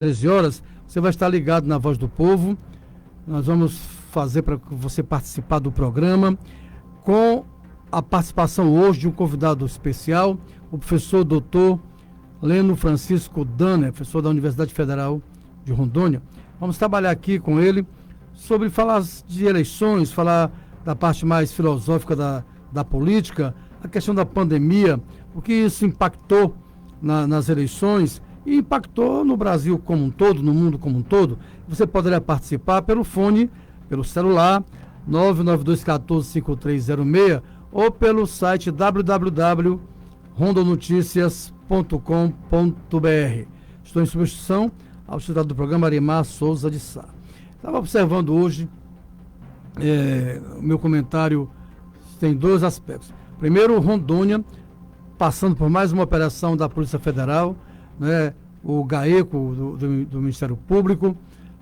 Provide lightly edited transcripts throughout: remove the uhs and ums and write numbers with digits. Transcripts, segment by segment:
13 horas, você vai estar ligado na Voz do Povo. Nós vamos fazer para você participar do programa com a participação hoje de um convidado especial, o professor doutor Leno Francisco Danner, professor da Universidade Federal de Rondônia. Vamos trabalhar aqui com ele sobre falar de eleições, falar da parte mais filosófica da política, a questão da pandemia, o que isso impactou nas eleições e impactou no Brasil como um todo, no mundo como um todo. Você poderá participar pelo fone, pelo celular, 992145306 ou pelo site www.rondonoticias.com.br. Estou em substituição ao titular do programa, Arimar Souza de Sá. Estava observando hoje, o meu comentário tem dois aspectos. Primeiro, Rondônia, passando por mais uma operação da Polícia Federal, né, o GAECO do Ministério Público,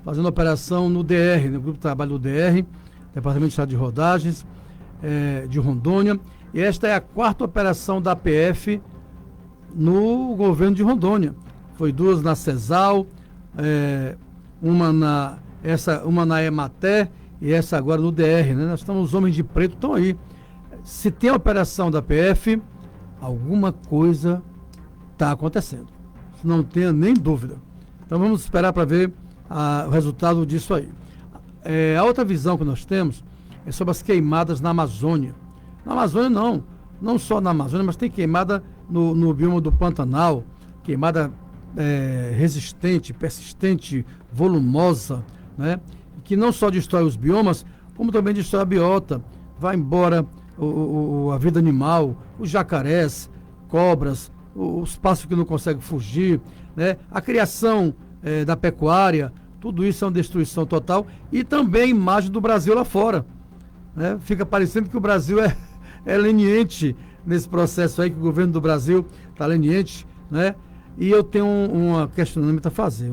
fazendo operação no DR, no Grupo de Trabalho do DR, Departamento de Estado de Rodagens, de Rondônia. E esta é a quarta operação da PF no governo de Rondônia. Foi duas na CESAL, uma na EMATER e essa agora no DR, né? Nós estamos, os homens de preto estão aí. Se tem a operação da PF, alguma coisa está acontecendo. Não tenha nem dúvida. Então vamos esperar para ver o resultado disso aí. A outra visão que nós temos é sobre as queimadas na Amazônia. Na Amazônia não só na Amazônia, mas tem queimada no bioma do Pantanal, queimada resistente, persistente, volumosa, né? Que não só destrói os biomas, como também destrói a biota, vai embora a vida animal, os jacarés, cobras, os pássaros que não conseguem fugir, né? A criação da pecuária, tudo isso é uma destruição total e também a imagem do Brasil lá fora, né? Fica parecendo que o Brasil é leniente nesse processo aí, que o governo do Brasil está leniente, né? E eu tenho um questionamento a fazer,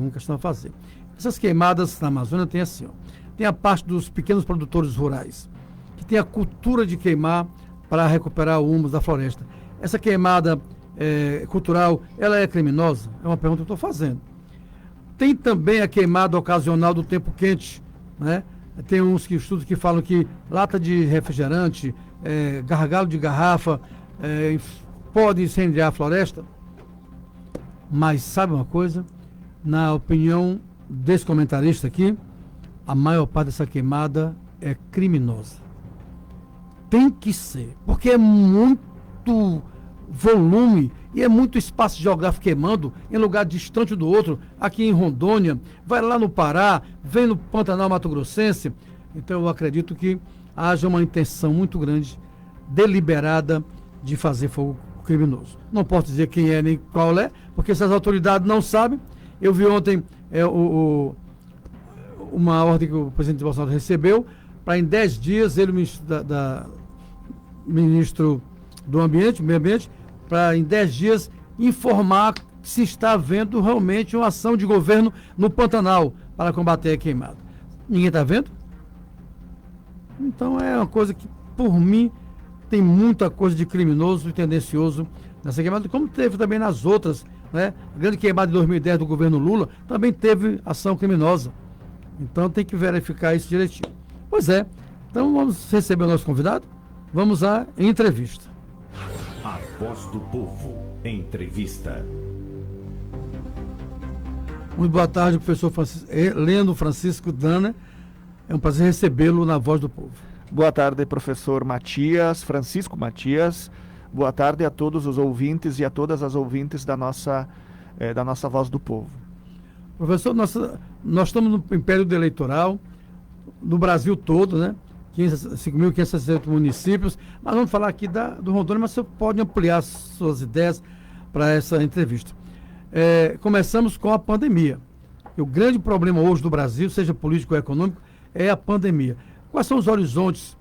Essas queimadas na Amazônia tem assim, tem a parte dos pequenos produtores rurais, que tem a cultura de queimar para recuperar o humus da floresta. Essa queimada cultural, ela é criminosa? É uma pergunta que eu estou fazendo. Tem também a queimada ocasional do tempo quente, né? Tem uns estudos que falam que lata de refrigerante, gargalo de garrafa, pode incendiar a floresta. Mas sabe uma coisa? Na opinião desse comentarista aqui, a maior parte dessa queimada é criminosa. Tem que ser, porque é muito volume e é muito espaço geográfico queimando em lugar distante do outro, aqui em Rondônia, vai lá no Pará, vem no Pantanal Mato Grossense. Então eu acredito que haja uma intenção muito grande, deliberada, de fazer fogo criminoso. Não posso dizer quem é nem qual é, porque essas autoridades não sabem. Eu vi ontem uma ordem que o presidente Bolsonaro recebeu para em 10 dias ele, ministro do Meio Ambiente, para em 10 dias informar se está havendo realmente uma ação de governo no Pantanal para combater a queimada. Ninguém está vendo? Então é uma coisa que, por mim, tem muita coisa de criminoso e tendencioso nessa queimada, como teve também nas outras, né? A grande queimada de 2010 do governo Lula também teve ação criminosa. Então tem que verificar isso direitinho. Pois é, então vamos receber o nosso convidado. Vamos à entrevista. A Voz do Povo, entrevista. Muito boa tarde, professor Leno Francisco Danner. É um prazer recebê-lo na Voz do Povo. Boa tarde, professor Francisco Matias. Boa tarde a todos os ouvintes e a todas as ouvintes da nossa Voz do Povo. Professor, nós estamos no período eleitoral, no Brasil todo, né? 5.568 municípios, mas vamos falar aqui do Rondônia, mas você pode ampliar suas ideias para essa entrevista. Começamos com a pandemia. E o grande problema hoje do Brasil, seja político ou econômico, é a pandemia. Quais são os horizontes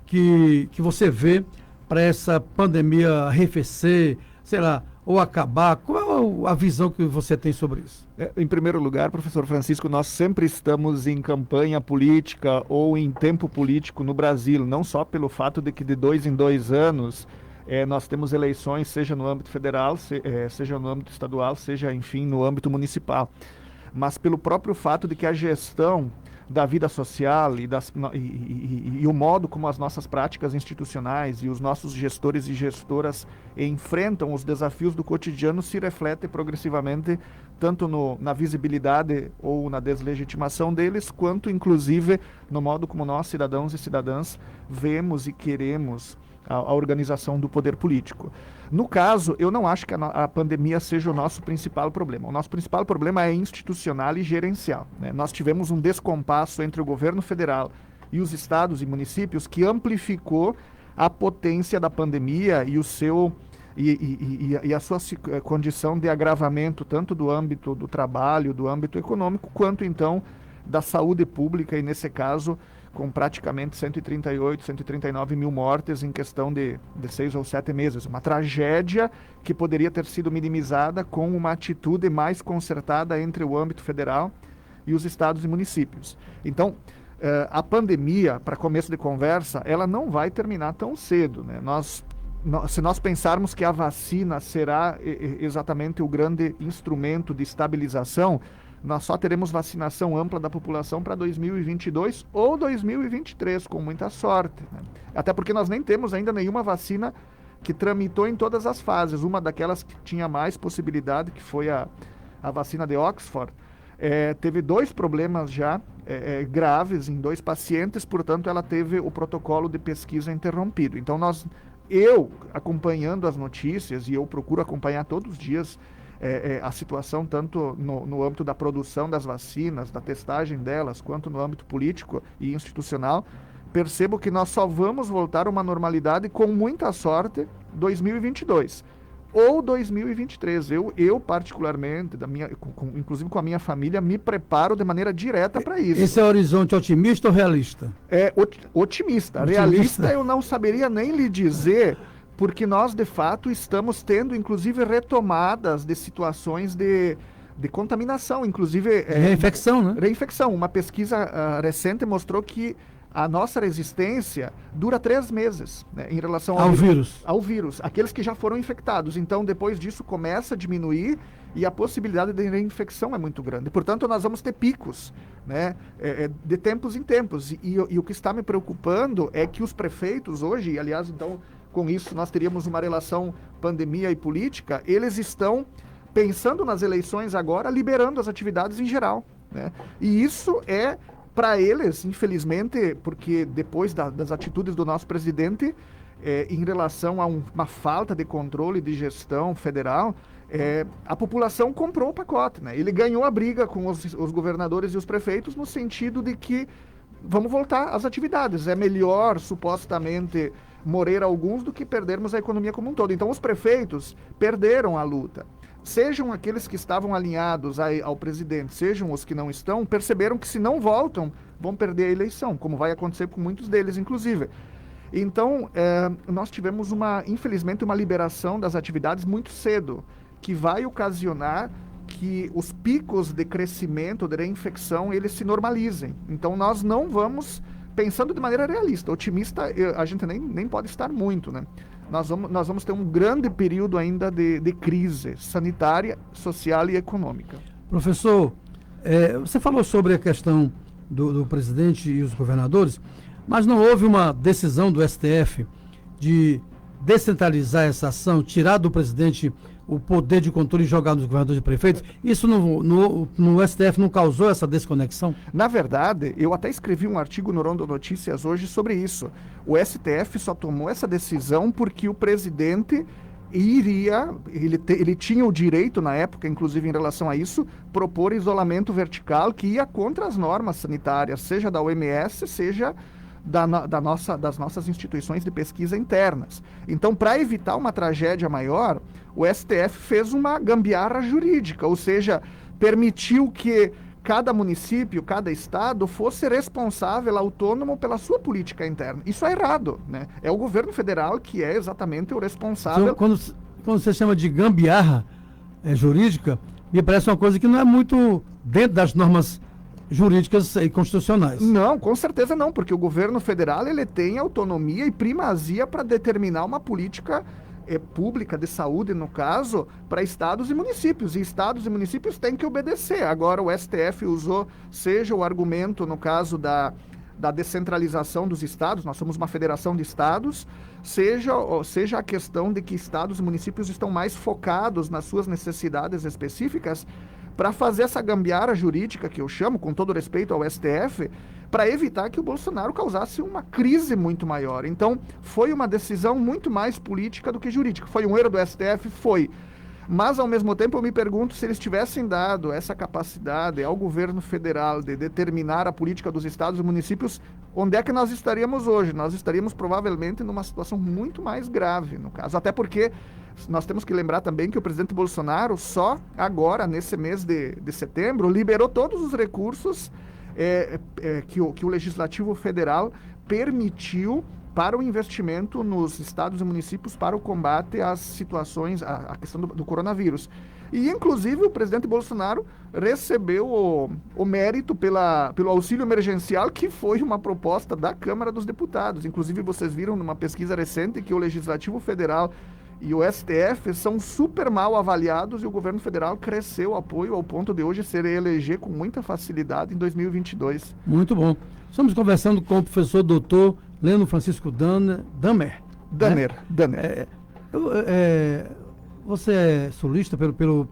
que você vê para essa pandemia arrefecer, sei lá, ou acabar? Qual é a visão que você tem sobre isso? Em primeiro lugar, professor Francisco, nós sempre estamos em campanha política ou em tempo político no Brasil, não só pelo fato de que de 2 em 2 anos nós temos eleições, seja no âmbito federal, seja no âmbito estadual, seja, enfim, no âmbito municipal. mas pelo próprio fato de que a gestão da vida social e o modo como as nossas práticas institucionais e os nossos gestores e gestoras enfrentam os desafios do cotidiano se reflete progressivamente tanto na visibilidade ou na deslegitimação deles, quanto inclusive no modo como nós, cidadãos e cidadãs, vemos e queremos a organização do poder político. No caso, eu não acho que a pandemia seja o nosso principal problema. O nosso principal problema é institucional e gerencial, né? Nós tivemos um descompasso entre o governo federal e os estados e municípios que amplificou a potência da pandemia e a sua condição de agravamento, tanto do âmbito do trabalho, do âmbito econômico, quanto então da saúde pública, e nesse caso com praticamente 138, 139 mil mortes em questão de 6 ou 7 meses. Uma tragédia que poderia ter sido minimizada com uma atitude mais concertada entre o âmbito federal e os estados e municípios. Então, a pandemia, para começo de conversa, ela não vai terminar tão cedo, né? Se nós pensarmos que a vacina será exatamente o grande instrumento de estabilização, nós só teremos vacinação ampla da população para 2022 ou 2023, com muita sorte, né? Até porque nós nem temos ainda nenhuma vacina que tramitou em todas as fases. Uma daquelas que tinha mais possibilidade, que foi a vacina de Oxford, teve 2 problemas já graves em 2 pacientes, portanto ela teve o protocolo de pesquisa interrompido. Então eu acompanhando as notícias, e eu procuro acompanhar todos os dias a situação tanto no âmbito da produção das vacinas, da testagem delas, quanto no âmbito político e institucional, percebo que nós só vamos voltar a uma normalidade, com muita sorte, 2022 ou 2023. Eu particularmente, inclusive com a minha família, me preparo de maneira direta para isso. Esse é o horizonte otimista ou realista? Otimista. Realista eu não saberia nem lhe dizer, porque nós, de fato, estamos tendo, inclusive, retomadas de situações de contaminação, inclusive... Reinfecção, né? Reinfecção. Uma pesquisa recente mostrou que a nossa resistência dura 3 meses, né, em relação ao vírus. Ao vírus. Aqueles que já foram infectados. Então, depois disso, começa a diminuir e a possibilidade de reinfecção é muito grande. Portanto, nós vamos ter picos, né, de tempos em tempos. E o que está me preocupando é que os prefeitos hoje, e aliás, então... com isso nós teríamos uma relação pandemia e política, eles estão pensando nas eleições agora, liberando as atividades em geral, né? E isso é, para eles, infelizmente, porque depois das atitudes do nosso presidente, em relação a uma falta de controle de gestão federal, a população comprou o pacote, né? Ele ganhou a briga com os governadores e os prefeitos no sentido de que vamos voltar às atividades. É melhor, supostamente, morrer alguns do que perdermos a economia como um todo. Então, os prefeitos perderam a luta. Sejam aqueles que estavam alinhados ao presidente, sejam os que não estão, perceberam que se não voltam, vão perder a eleição, como vai acontecer com muitos deles, inclusive. Então, nós tivemos, infelizmente, uma liberação das atividades muito cedo, que vai ocasionar que os picos de crescimento, de reinfecção, eles se normalizem. Então, nós não vamos... Pensando de maneira realista, otimista, a gente nem pode estar muito, né? Nós vamos ter um grande período ainda de crise sanitária, social e econômica. Professor, você falou sobre a questão do presidente e os governadores, mas não houve uma decisão do STF de descentralizar essa ação, tirar do presidente o poder de controle e jogar nos governadores e prefeitos? Isso no STF não causou essa desconexão? Na verdade, eu até escrevi um artigo no Rondo Notícias hoje sobre isso. O STF só tomou essa decisão porque o presidente ele tinha o direito, na época, inclusive em relação a isso, propor isolamento vertical que ia contra as normas sanitárias, seja da OMS, seja das nossas instituições de pesquisa internas. Então, para evitar uma tragédia maior, o STF fez uma gambiarra jurídica, ou seja, permitiu que cada município, cada estado fosse responsável, autônomo pela sua política interna. Isso é errado, né? É o governo federal que é exatamente o responsável. Então, quando você chama de gambiarra jurídica, me parece uma coisa que não é muito dentro das normas jurídicas e constitucionais. Não, com certeza não, porque o governo federal ele tem autonomia e primazia para determinar uma política pública de saúde, no caso, para estados e municípios. E estados e municípios têm que obedecer. Agora o STF usou, seja o argumento, no caso da descentralização dos estados, nós somos uma federação de estados, seja a questão de que estados e municípios estão mais focados nas suas necessidades específicas para fazer essa gambiarra jurídica, que eu chamo, com todo respeito ao STF, para evitar que o Bolsonaro causasse uma crise muito maior. Então, foi uma decisão muito mais política do que jurídica. Foi um erro do STF? Foi. Mas, ao mesmo tempo, eu me pergunto se eles tivessem dado essa capacidade ao governo federal de determinar a política dos estados e municípios, onde é que nós estaríamos hoje? Nós estaríamos provavelmente numa situação muito mais grave, no caso. Até porque nós temos que lembrar também que o presidente Bolsonaro, só agora, nesse mês de setembro, liberou todos os recursos que o Legislativo Federal permitiu para o investimento nos estados e municípios para o combate às situações, a questão do coronavírus. E, inclusive, o presidente Bolsonaro recebeu o mérito pelo auxílio emergencial, que foi uma proposta da Câmara dos Deputados. Inclusive, vocês viram numa pesquisa recente que o Legislativo Federal e o STF são super mal avaliados e o governo federal cresceu o apoio ao ponto de hoje se eleger com muita facilidade em 2022. Muito bom. Estamos conversando com o professor doutor Leno Francisco Damer. Você é sulista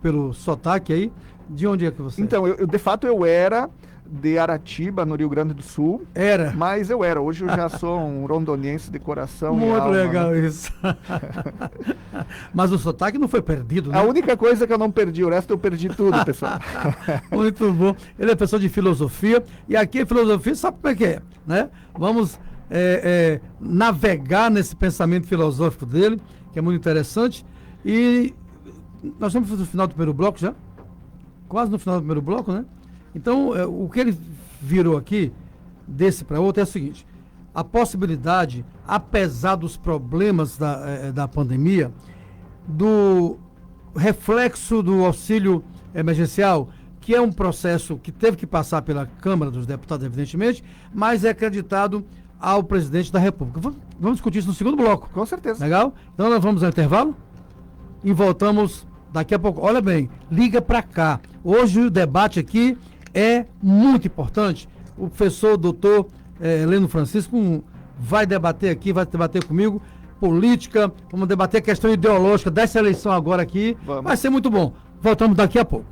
pelo sotaque aí? De onde é que você Então, de fato eu era de Aratiba, no Rio Grande do Sul. Era? Mas eu era. Hoje eu já sou um rondoniense de coração. Muito alma, legal, né? isso. Mas o sotaque não foi perdido, né? A única coisa que eu não perdi, o resto eu perdi tudo, pessoal. Muito bom. Ele é professor de filosofia, e aqui a filosofia sabe como é que é, né? Vamos navegar nesse pensamento filosófico dele, que é muito interessante. E nós estamos no final do primeiro bloco já? Quase no final do primeiro bloco, né? Então, o que ele virou aqui, desse para outro, é o seguinte: a possibilidade, apesar dos problemas da pandemia, do reflexo do auxílio emergencial, que é um processo que teve que passar pela Câmara dos Deputados, evidentemente, mas é acreditado ao presidente da República. Vamos discutir isso no segundo bloco. Com certeza. Legal? Então nós vamos ao intervalo e voltamos daqui a pouco. Olha bem, liga para cá. Hoje o debate aqui é muito importante. O professor doutor Leno Francisco vai debater comigo política, vamos debater a questão ideológica dessa eleição agora aqui. Vamos. Vai ser muito bom. Voltamos daqui a pouco.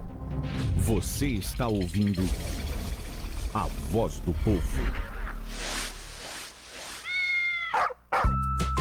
Você está ouvindo a voz do povo.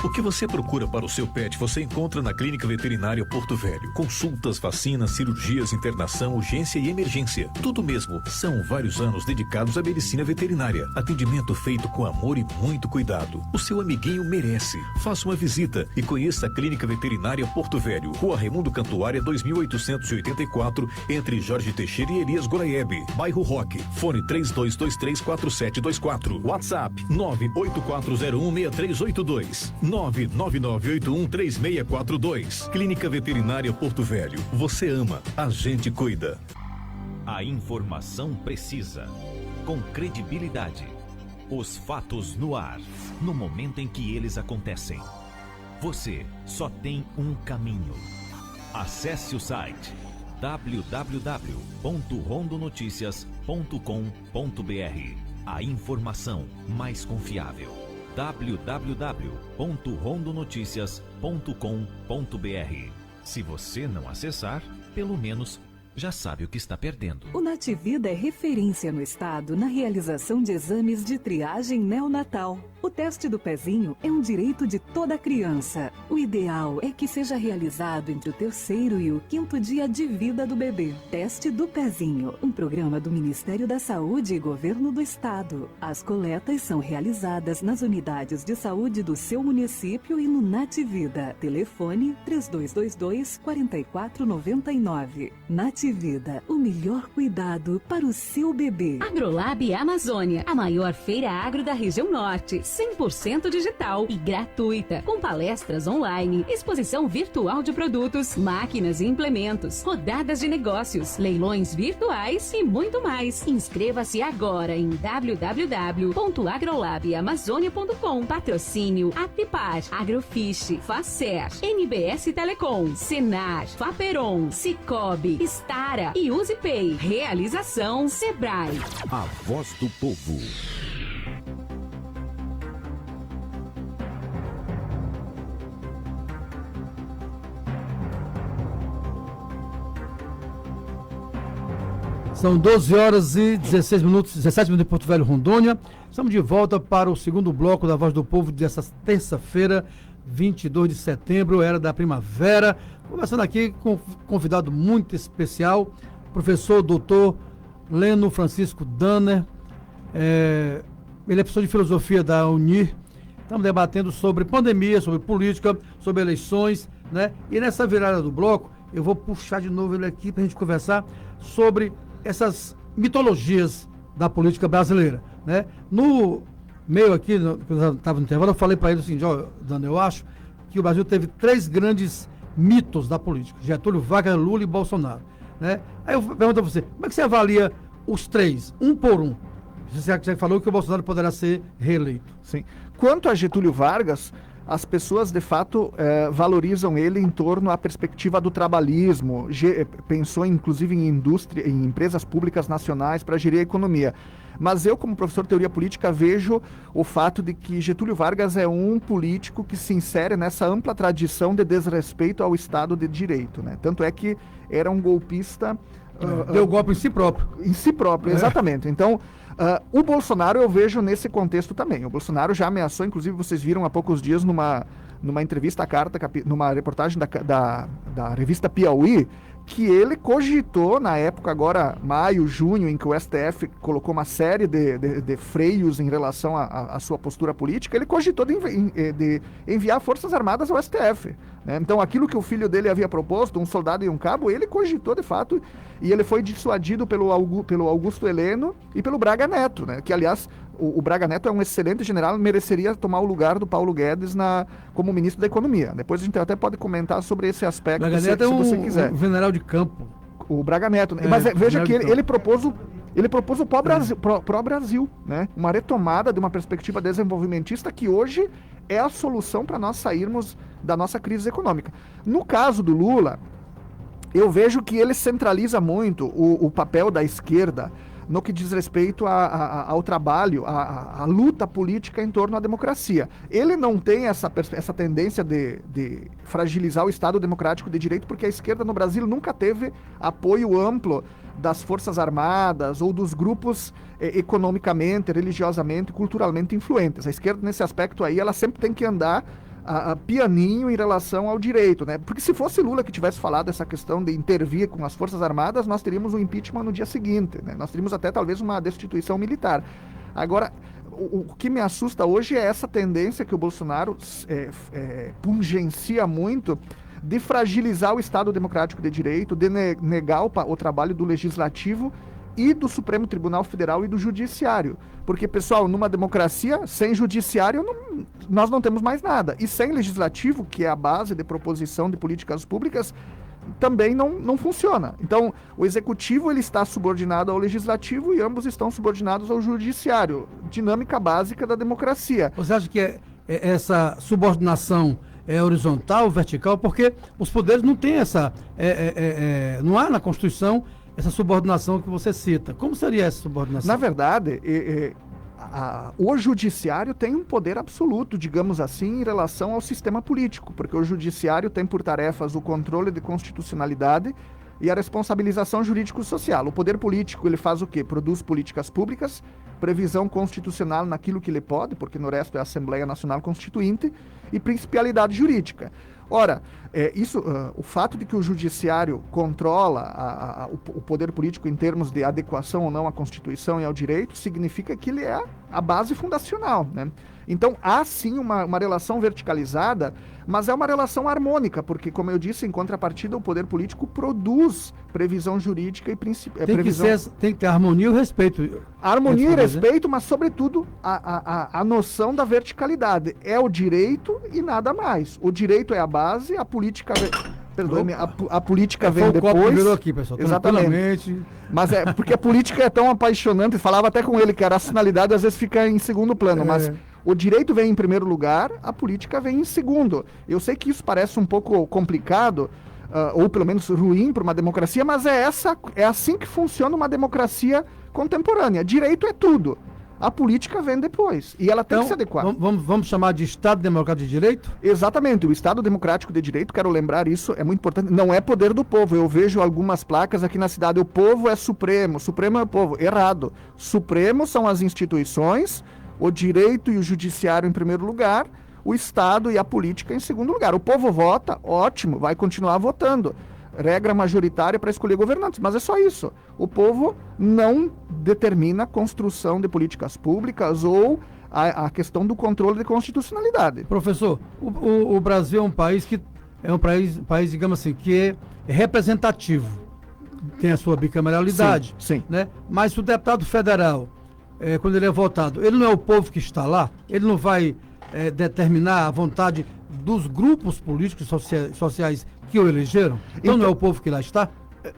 O que você procura para o seu pet, você encontra na Clínica Veterinária Porto Velho. Consultas, vacinas, cirurgias, internação, urgência e emergência. Tudo mesmo. São vários anos dedicados à medicina veterinária. Atendimento feito com amor e muito cuidado. O seu amiguinho merece. Faça uma visita e conheça a Clínica Veterinária Porto Velho. Rua Raimundo Cantuária, 2884, entre Jorge Teixeira e Elias Goraeb. Bairro Roque. Fone 32234724. WhatsApp 984016382. 999813642. Clínica Veterinária Porto Velho. Você ama, a gente cuida. A informação precisa, com credibilidade. Os fatos no ar, no momento em que eles acontecem. Você só tem um caminho. Acesse o site www.rondonoticias.com.br. A informação mais confiável. www.rondonoticias.com.br. Se você não acessar, pelo menos já sabe o que está perdendo. O Nativida é referência no estado na realização de exames de triagem neonatal. O teste do pezinho é um direito de toda criança. O ideal é que seja realizado entre o 3º e o 5º dia de vida do bebê. Teste do pezinho, um programa do Ministério da Saúde e Governo do Estado. As coletas são realizadas nas unidades de saúde do seu município e no Nativida. Telefone 3222-4499. Aptivida, o melhor cuidado para o seu bebê. Agrolab Amazônia, a maior feira agro da região norte, 100% digital e gratuita, com palestras online, exposição virtual de produtos, máquinas e implementos, rodadas de negócios, leilões virtuais e muito mais. Inscreva-se agora em www.agrolabamazônia.com. Patrocínio Apipar, Agrofish, Facer, NBS Telecom, Senar, Faperon, Cicobi, Stara e Uzipay. Realização Sebrae. A voz do povo. São 12 horas e 17 minutos em Porto Velho, Rondônia. Estamos de volta para o segundo bloco da Voz do Povo dessa terça-feira, 22 de setembro, era da primavera. Conversando aqui com um convidado muito especial, professor doutor Leno Francisco Danner. Ele é professor de filosofia da UNIR. Estamos debatendo sobre pandemia, sobre política, sobre eleições, né? E nessa virada do bloco, eu vou puxar de novo ele aqui para a gente conversar sobre essas mitologias da política brasileira, né? No meio aqui, quando eu estava no intervalo, eu falei para ele assim, Dana, eu acho que o Brasil teve 3 grandes mitos da política: Getúlio Vargas, Lula e Bolsonaro, né? Aí eu pergunto a você, como é que você avalia os 3, um por um? Você falou que o Bolsonaro poderá ser reeleito. Sim. Quanto a Getúlio Vargas, as pessoas, de fato, valorizam ele em torno à perspectiva do trabalhismo, pensou inclusive em indústria, em empresas públicas nacionais para gerir a economia. Mas eu, como professor de teoria política, vejo o fato de que Getúlio Vargas é um político que se insere nessa ampla tradição de desrespeito ao Estado de Direito, né? Tanto é que era um golpista... deu golpe em si próprio. Em si próprio, exatamente. Então... o Bolsonaro eu vejo nesse contexto também. O Bolsonaro já ameaçou, inclusive vocês viram há poucos dias numa entrevista à carta, numa reportagem da revista Piauí, que ele cogitou na época, agora maio, junho, em que o STF colocou uma série de freios em relação à sua postura política, ele cogitou de enviar forças armadas ao STF, né? Então aquilo que o filho dele havia proposto, um soldado e um cabo, ele cogitou de fato, e ele foi dissuadido pelo Augusto Heleno e pelo Braga Neto, né? Que aliás o Braga Neto é um excelente general, mereceria tomar o lugar do Paulo Guedes como ministro da Economia. Depois a gente até pode comentar sobre esse aspecto, Braga Neto se você quiser. Um general de campo. O Braga Neto. Mas veja que ele propôs o pró-Brasil, né? Uma retomada de uma perspectiva desenvolvimentista que hoje é a solução para nós sairmos da nossa crise econômica. No caso do Lula, eu vejo que ele centraliza muito o papel da esquerda no que diz respeito ao trabalho, à luta política em torno à democracia. Ele não tem essa tendência de fragilizar o Estado democrático de direito, porque a esquerda no Brasil nunca teve apoio amplo das Forças Armadas ou dos grupos economicamente, religiosamente, culturalmente influentes. A esquerda, nesse aspecto aí, ela sempre tem que andar pianinho em relação ao direito, né? Porque se fosse Lula que tivesse falado essa questão de intervir com as Forças Armadas, nós teríamos um impeachment no dia seguinte, né? Nós teríamos até talvez uma destituição militar. Agora, o que me assusta hoje é essa tendência que o Bolsonaro pungencia muito de fragilizar o Estado democrático de direito, de negar o trabalho do Legislativo e do Supremo Tribunal Federal e do Judiciário. Porque, pessoal, numa democracia, sem Judiciário, nós não temos mais nada. E sem Legislativo, que é a base de proposição de políticas públicas, também não funciona. Então, o Executivo ele está subordinado ao Legislativo e ambos estão subordinados ao Judiciário. Dinâmica básica da democracia. Você acha que essa subordinação é horizontal, vertical? Porque os poderes não têm essa... não há na Constituição essa subordinação que você cita. Como seria essa subordinação? Na verdade, o judiciário tem um poder absoluto, digamos assim, em relação ao sistema político, porque o judiciário tem por tarefas o controle de constitucionalidade e a responsabilização jurídico-social. O poder político, ele faz o quê? Produz políticas públicas, previsão constitucional naquilo que ele pode, porque no resto é a Assembleia Nacional Constituinte, e principalidade jurídica. Ora, o fato de que o judiciário controla o poder político em termos de adequação ou não à Constituição e ao direito, significa que ele é a base fundacional, né? Então, há sim uma relação verticalizada, mas é uma relação harmônica, porque, como eu disse, em contrapartida, o poder político produz previsão jurídica e Tem que ter harmonia e o respeito. harmonia e respeito, mas, sobretudo, a noção da verticalidade. É o direito e nada mais. O direito é a base, a política... Perdoe-me, a política vem depois. O copo virou aqui, pessoal. Exatamente. Mas é porque a política é tão apaixonante, falava até com ele que a racionalidade às vezes fica em segundo plano, mas o direito vem em primeiro lugar, a política vem em segundo. Eu sei que isso parece um pouco complicado, ou pelo menos ruim para uma democracia, mas é assim que funciona uma democracia contemporânea. Direito é tudo. A política vem depois. E ela tem que se adequar. Vamos chamar de Estado Democrático de Direito? Exatamente. O Estado Democrático de Direito, quero lembrar isso, é muito importante. Não é poder do povo. Eu vejo algumas placas aqui na cidade. O povo é supremo. Supremo é o povo. Errado. Supremo são as instituições, o direito e o judiciário em primeiro lugar, o Estado e a política em segundo lugar. O povo vota, ótimo, vai continuar votando. Regra majoritária para escolher governantes, mas é só isso. O povo não determina a construção de políticas públicas ou a questão do controle de constitucionalidade. Professor, o Brasil é um país digamos assim, que é representativo, tem a sua bicameralidade, sim. Né? Mas o deputado federal, quando ele é votado, ele não é o povo que está lá, ele não vai determinar a vontade dos grupos políticos sociais que o elegeram? Então não é o povo que lá está?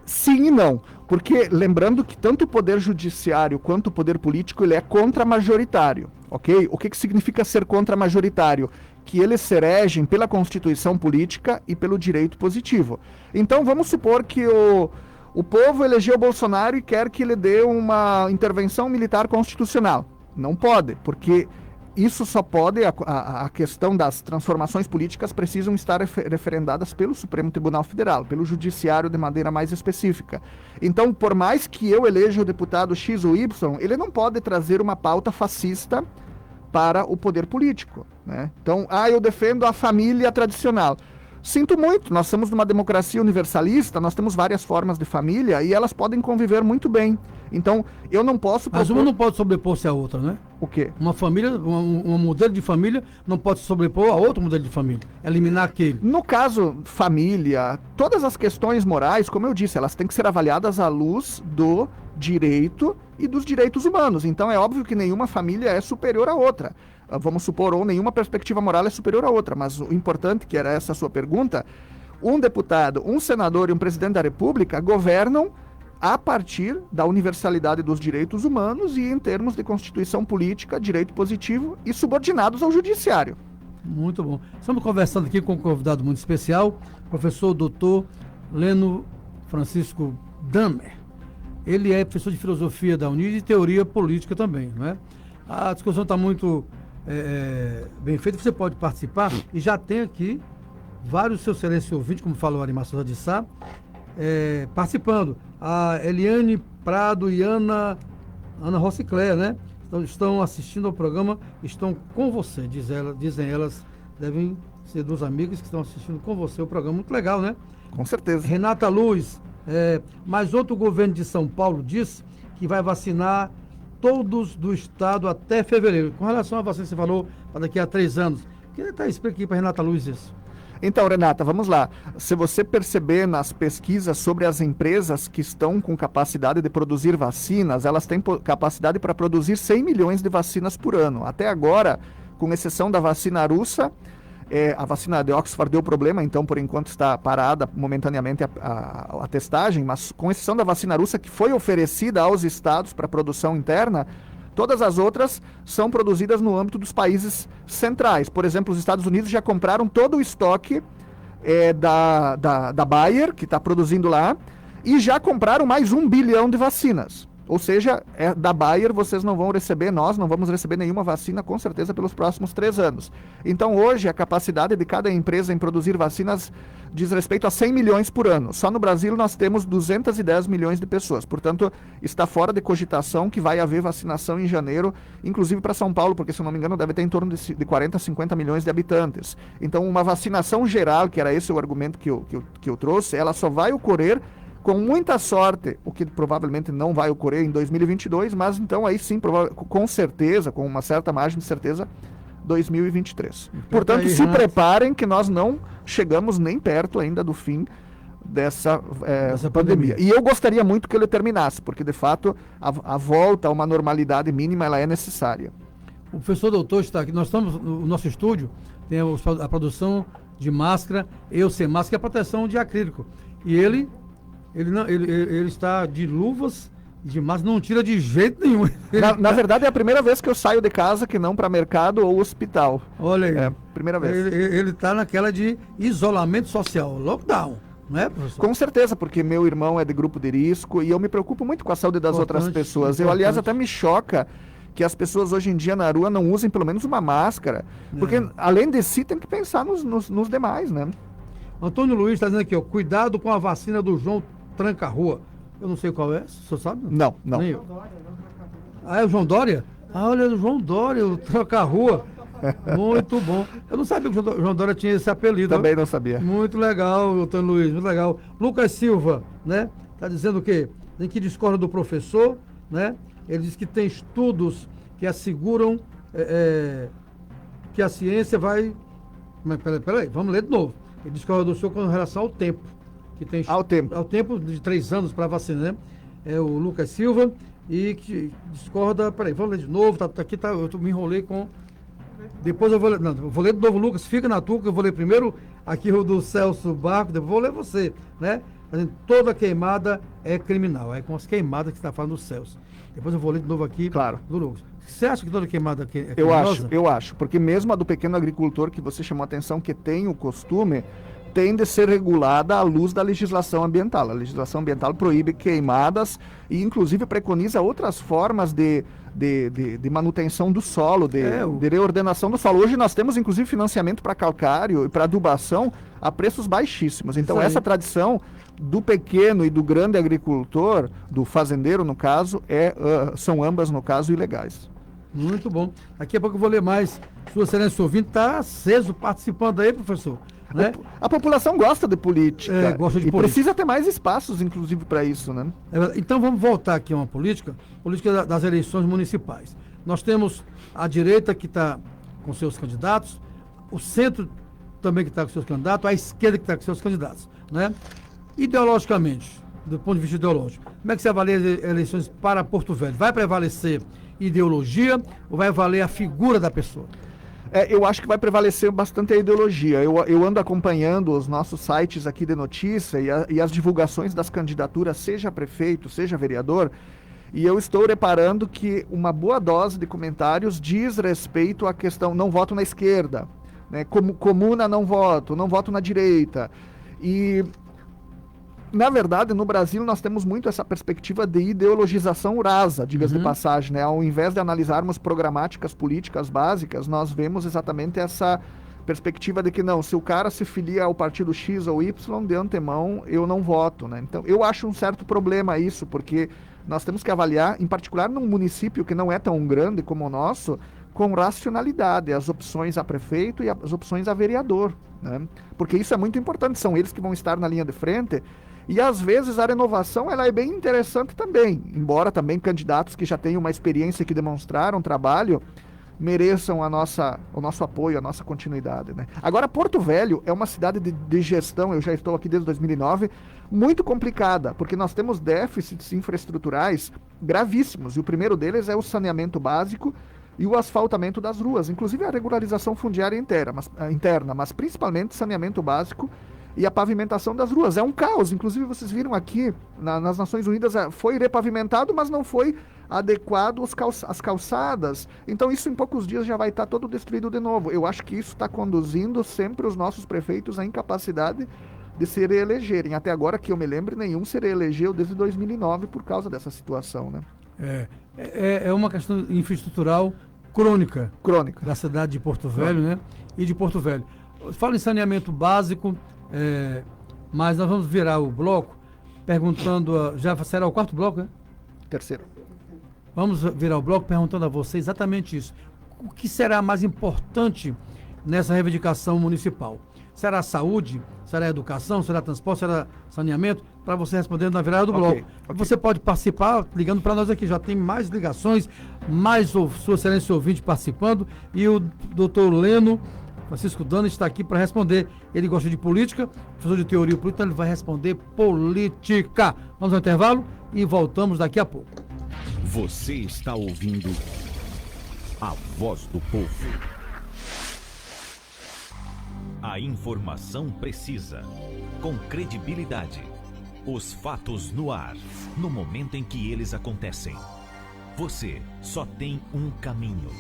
Sim e não, porque lembrando que tanto o poder judiciário quanto o poder político ele é contramajoritário, ok? O que significa ser contramajoritário? Que eles se regem pela Constituição política e pelo direito positivo. Então vamos supor que o povo elegeu o Bolsonaro e quer que ele dê uma intervenção militar constitucional. Não pode, porque isso só pode, a questão das transformações políticas precisam estar referendadas pelo Supremo Tribunal Federal, pelo Judiciário de maneira mais específica. Então, por mais que eu eleja o deputado X ou Y, ele não pode trazer uma pauta fascista para o poder político, né? Então, eu defendo a família tradicional. Sinto muito, nós somos numa democracia universalista, nós temos várias formas de família e elas podem conviver muito bem. Então, eu não posso... Mas uma não pode sobrepor-se à outra, né? O quê? Uma família, um modelo de família não pode se sobrepor a outro modelo de família. Eliminar aquele. No caso, família, todas as questões morais, como eu disse, elas têm que ser avaliadas à luz do direito e dos direitos humanos. Então, é óbvio que nenhuma família é superior à outra. Vamos supor, ou nenhuma perspectiva moral é superior à outra. Mas o importante, que era essa a sua pergunta, um deputado, um senador e um presidente da República governam a partir da universalidade dos direitos humanos e em termos de constituição política, direito positivo e subordinados ao judiciário. Muito bom. Estamos conversando aqui com um convidado muito especial, professor doutor Leno Francisco Damer. Ele é professor de filosofia da Unir e de teoria política também, não é? A discussão está muito bem feita, você pode participar e já tem aqui vários seus excelentes ouvintes, como falou Arimar Souza de Sá, participando. A Eliane Prado e Ana Rossicléia, né? Estão assistindo ao programa, estão com você, dizem elas, devem ser duas amigas que estão assistindo com você o programa, muito legal, né? Com certeza. Renata Luz, mas outro governo de São Paulo disse que vai vacinar todos do estado até fevereiro. Com relação à vacina que você falou, para daqui a 3 anos, queria explicar aqui para Renata Luz isso. Então, Renata, vamos lá. Se você perceber nas pesquisas sobre as empresas que estão com capacidade de produzir vacinas, elas têm capacidade para produzir 100 milhões de vacinas por ano. Até agora, com exceção da vacina russa, a vacina de Oxford deu problema, então por enquanto está parada momentaneamente a testagem, mas com exceção da vacina russa que foi oferecida aos estados para produção interna, todas as outras são produzidas no âmbito dos países centrais. Por exemplo, os Estados Unidos já compraram todo o estoque da Bayer, que está produzindo lá, e já compraram mais 1 bilhão de vacinas. Ou seja, da Bayer vocês não vão receber, nós não vamos receber nenhuma vacina, com certeza, pelos próximos 3 anos. Então, hoje, a capacidade de cada empresa em produzir vacinas diz respeito a 100 milhões por ano. Só no Brasil nós temos 210 milhões de pessoas. Portanto, está fora de cogitação que vai haver vacinação em janeiro, inclusive para São Paulo, porque, se eu não me engano, deve ter em torno de 40 a 50 milhões de habitantes. Então, uma vacinação geral, que era esse o argumento que eu trouxe, ela só vai ocorrer com muita sorte, o que provavelmente não vai ocorrer em 2022, mas então aí sim, com certeza, com uma certa margem de certeza, 2023. Então, Portanto, aí, se Renato, preparem que nós não chegamos nem perto ainda do fim dessa pandemia. E eu gostaria muito que ele terminasse, porque de fato a volta a uma normalidade mínima ela é necessária. o professor doutor está aqui, nós estamos no nosso estúdio, tem a produção de máscara, eu sem máscara e a proteção de acrílico. E ele está de luvas e de máscara, não tira de jeito nenhum. Na verdade é a primeira vez que eu saio de casa que não para mercado ou hospital. Olha aí. É a primeira vez. Ele está naquela de isolamento social, lockdown, não é, professor? Com certeza, porque meu irmão é de grupo de risco e eu me preocupo muito com a saúde das outras pessoas. Eu, aliás, até me choca que as pessoas hoje em dia na rua não usem pelo menos uma máscara, porque além de si tem que pensar nos demais, né? Antônio Luiz está dizendo aqui, ó, cuidado com a vacina do João Tranca-Rua. Eu não sei qual é, o senhor sabe? Não. Nem eu. Ah, é o João Dória? Ah, olha, o João Dória, o Tranca-Rua. Muito bom. Eu não sabia que o João Dória tinha esse apelido. Também não sabia. Muito legal, Antônio Luiz, muito legal. Lucas Silva, né? Tá dizendo o quê? Tem que discorda do professor, né? Ele diz que tem estudos que asseguram que a ciência vai... Mas peraí, vamos ler de novo. Ele discorda do senhor com relação ao tempo. Que tem Ao tempo. Ao tempo de 3 anos para vacinar, né? É o Lucas Silva. E que discorda... Peraí, vamos ler de novo. Aqui eu me enrolei com... Depois eu vou ler... Não, eu vou ler de novo, Lucas. Fica na tua, que eu vou ler primeiro aqui o do Celso Barco, depois vou ler você, né? Toda queimada é criminal. É com as queimadas que você está falando do Celso. Depois eu vou ler de novo aqui Claro. do Lucas. Você acha que toda queimada é criminosa? Eu acho, porque mesmo a do pequeno agricultor que você chamou a atenção, que tem o costume, tem de ser regulada à luz da legislação ambiental. A legislação ambiental proíbe queimadas e inclusive preconiza outras formas de manutenção do solo, de reordenação do solo. Hoje nós temos inclusive financiamento para calcário e para adubação a preços baixíssimos. Então essa tradição do pequeno e do grande agricultor, do fazendeiro no caso, são ambas no caso ilegais. Muito bom. Daqui a pouco eu vou ler mais. Sua Excelência ouvinte está aceso participando aí, professor. Né? A população gosta de política. Gosta de e política. precisa ter mais espaços, inclusive, para isso, né? Então vamos voltar aqui a uma política das eleições municipais. Nós temos a direita que está com seus candidatos, o centro também que está com seus candidatos, a esquerda que está com seus candidatos, né? Ideologicamente, do ponto de vista ideológico, como é que você avalia as eleições para Porto Velho? Vai prevalecer ideologia ou vai valer a figura da pessoa? Eu acho que vai prevalecer bastante a ideologia. Eu ando acompanhando os nossos sites aqui de notícia e as divulgações das candidaturas, seja prefeito, seja vereador, e eu estou reparando que uma boa dose de comentários diz respeito à questão não voto na esquerda, né? Comuna não voto na direita. E na verdade, no Brasil, nós temos muito essa perspectiva de ideologização rasa, diga-se de passagem, né? Ao invés de analisarmos programáticas políticas básicas, nós vemos exatamente essa perspectiva de que não, se o cara se filia ao partido X ou Y, de antemão, eu não voto, né? Então, eu acho um certo problema isso, porque nós temos que avaliar, em particular num município que não é tão grande como o nosso, com racionalidade, as opções a prefeito e as opções a vereador, né? Porque isso é muito importante, são eles que vão estar na linha de frente. E às vezes a renovação ela é bem interessante também, embora também candidatos que já tenham uma experiência, que demonstraram trabalho, mereçam o nosso apoio, a nossa continuidade, né? Agora, Porto Velho é uma cidade de gestão, eu já estou aqui desde 2009, muito complicada, porque nós temos déficits infraestruturais gravíssimos, e o primeiro deles é o saneamento básico e o asfaltamento das ruas, inclusive a regularização fundiária interna, mas principalmente saneamento básico e a pavimentação das ruas. É um caos, inclusive vocês viram aqui, nas Nações Unidas, foi repavimentado, mas não foi adequado às calçadas. Então isso em poucos dias já vai estar todo destruído de novo. Eu acho que isso está conduzindo sempre os nossos prefeitos à incapacidade de se reelegerem. Até agora, que eu me lembre, nenhum se reelegeu desde 2009 por causa dessa situação, né? É uma questão infraestrutural crônica Crônica. da cidade de Porto Velho, né? E de Porto Velho. Fala em saneamento básico, mas nós vamos virar o bloco perguntando, já será o 4º bloco, né? Terceiro. Vamos virar o bloco perguntando a você exatamente isso. O que será mais importante nessa reivindicação municipal? será saúde, será educação, será transporte, será saneamento, para você responder na virada do bloco. Você pode participar ligando para nós aqui, já tem mais ligações, mais sua excelência ouvinte participando, e o doutor Leno Francisco Dano está aqui para responder. Ele gosta de política, professor de teoria política, então ele vai responder política. Vamos ao intervalo e voltamos daqui a pouco. Você está ouvindo a voz do povo. A informação precisa, com credibilidade. Os fatos no ar, no momento em que eles acontecem. Você só tem um caminho.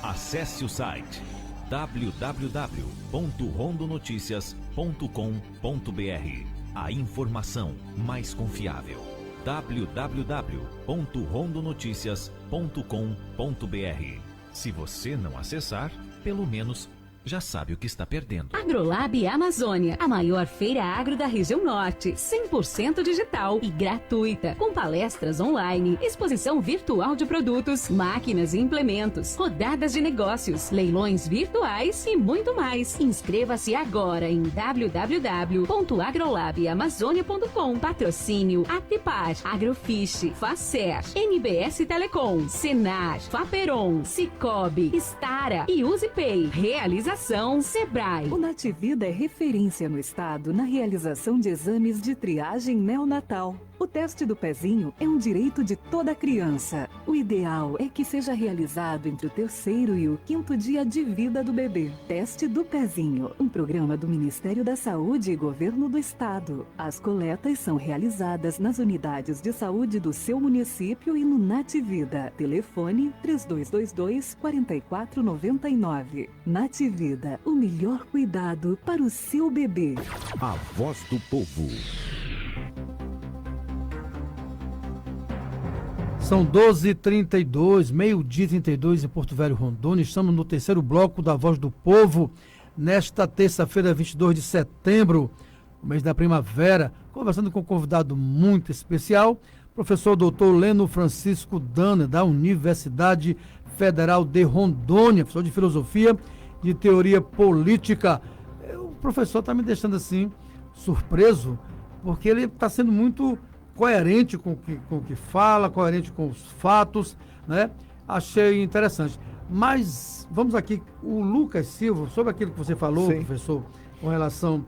Acesse o site www.rondonoticias.com.br. A informação mais confiável. www.rondonoticias.com.br. Se você não acessar, pelo menos já sabe o que está perdendo. Agrolab Amazônia, a maior feira agro da região norte, 100% digital e gratuita, com palestras online, exposição virtual de produtos, máquinas e implementos, rodadas de negócios, leilões virtuais e muito mais. Inscreva-se agora em www.agrolabamazônia.com. Patrocínio Atepar, Agrofish, Facer, NBS Telecom, Senar, Faperon, Cicobi, Stara e Usipay. Realização Sebrae. O Nativida é referência no estado na realização de exames de triagem neonatal. O teste do pezinho é um direito de toda criança. O ideal é que seja realizado entre o 3º e o 5º dia de vida do bebê. Teste do pezinho, um programa do Ministério da Saúde e Governo do Estado. As coletas são realizadas nas unidades de saúde do seu município e no Nativida. Telefone 3222-4499. Nativida, o melhor cuidado para o seu bebê. A voz do povo. São 12h32, meio-dia 32 em Porto Velho, Rondônia. Estamos no terceiro bloco da Voz do Povo, nesta terça-feira, 22 de setembro, o mês da primavera, conversando com um convidado muito especial, professor doutor Leno Francisco Dano, da Universidade Federal de Rondônia, professor de filosofia e teoria política. O professor está me deixando assim, surpreso, porque ele está sendo muito coerente com o que fala, coerente com os fatos, né? Achei interessante. Mas vamos aqui, o Lucas Silva, sobre aquilo que você falou, sim, professor, com relação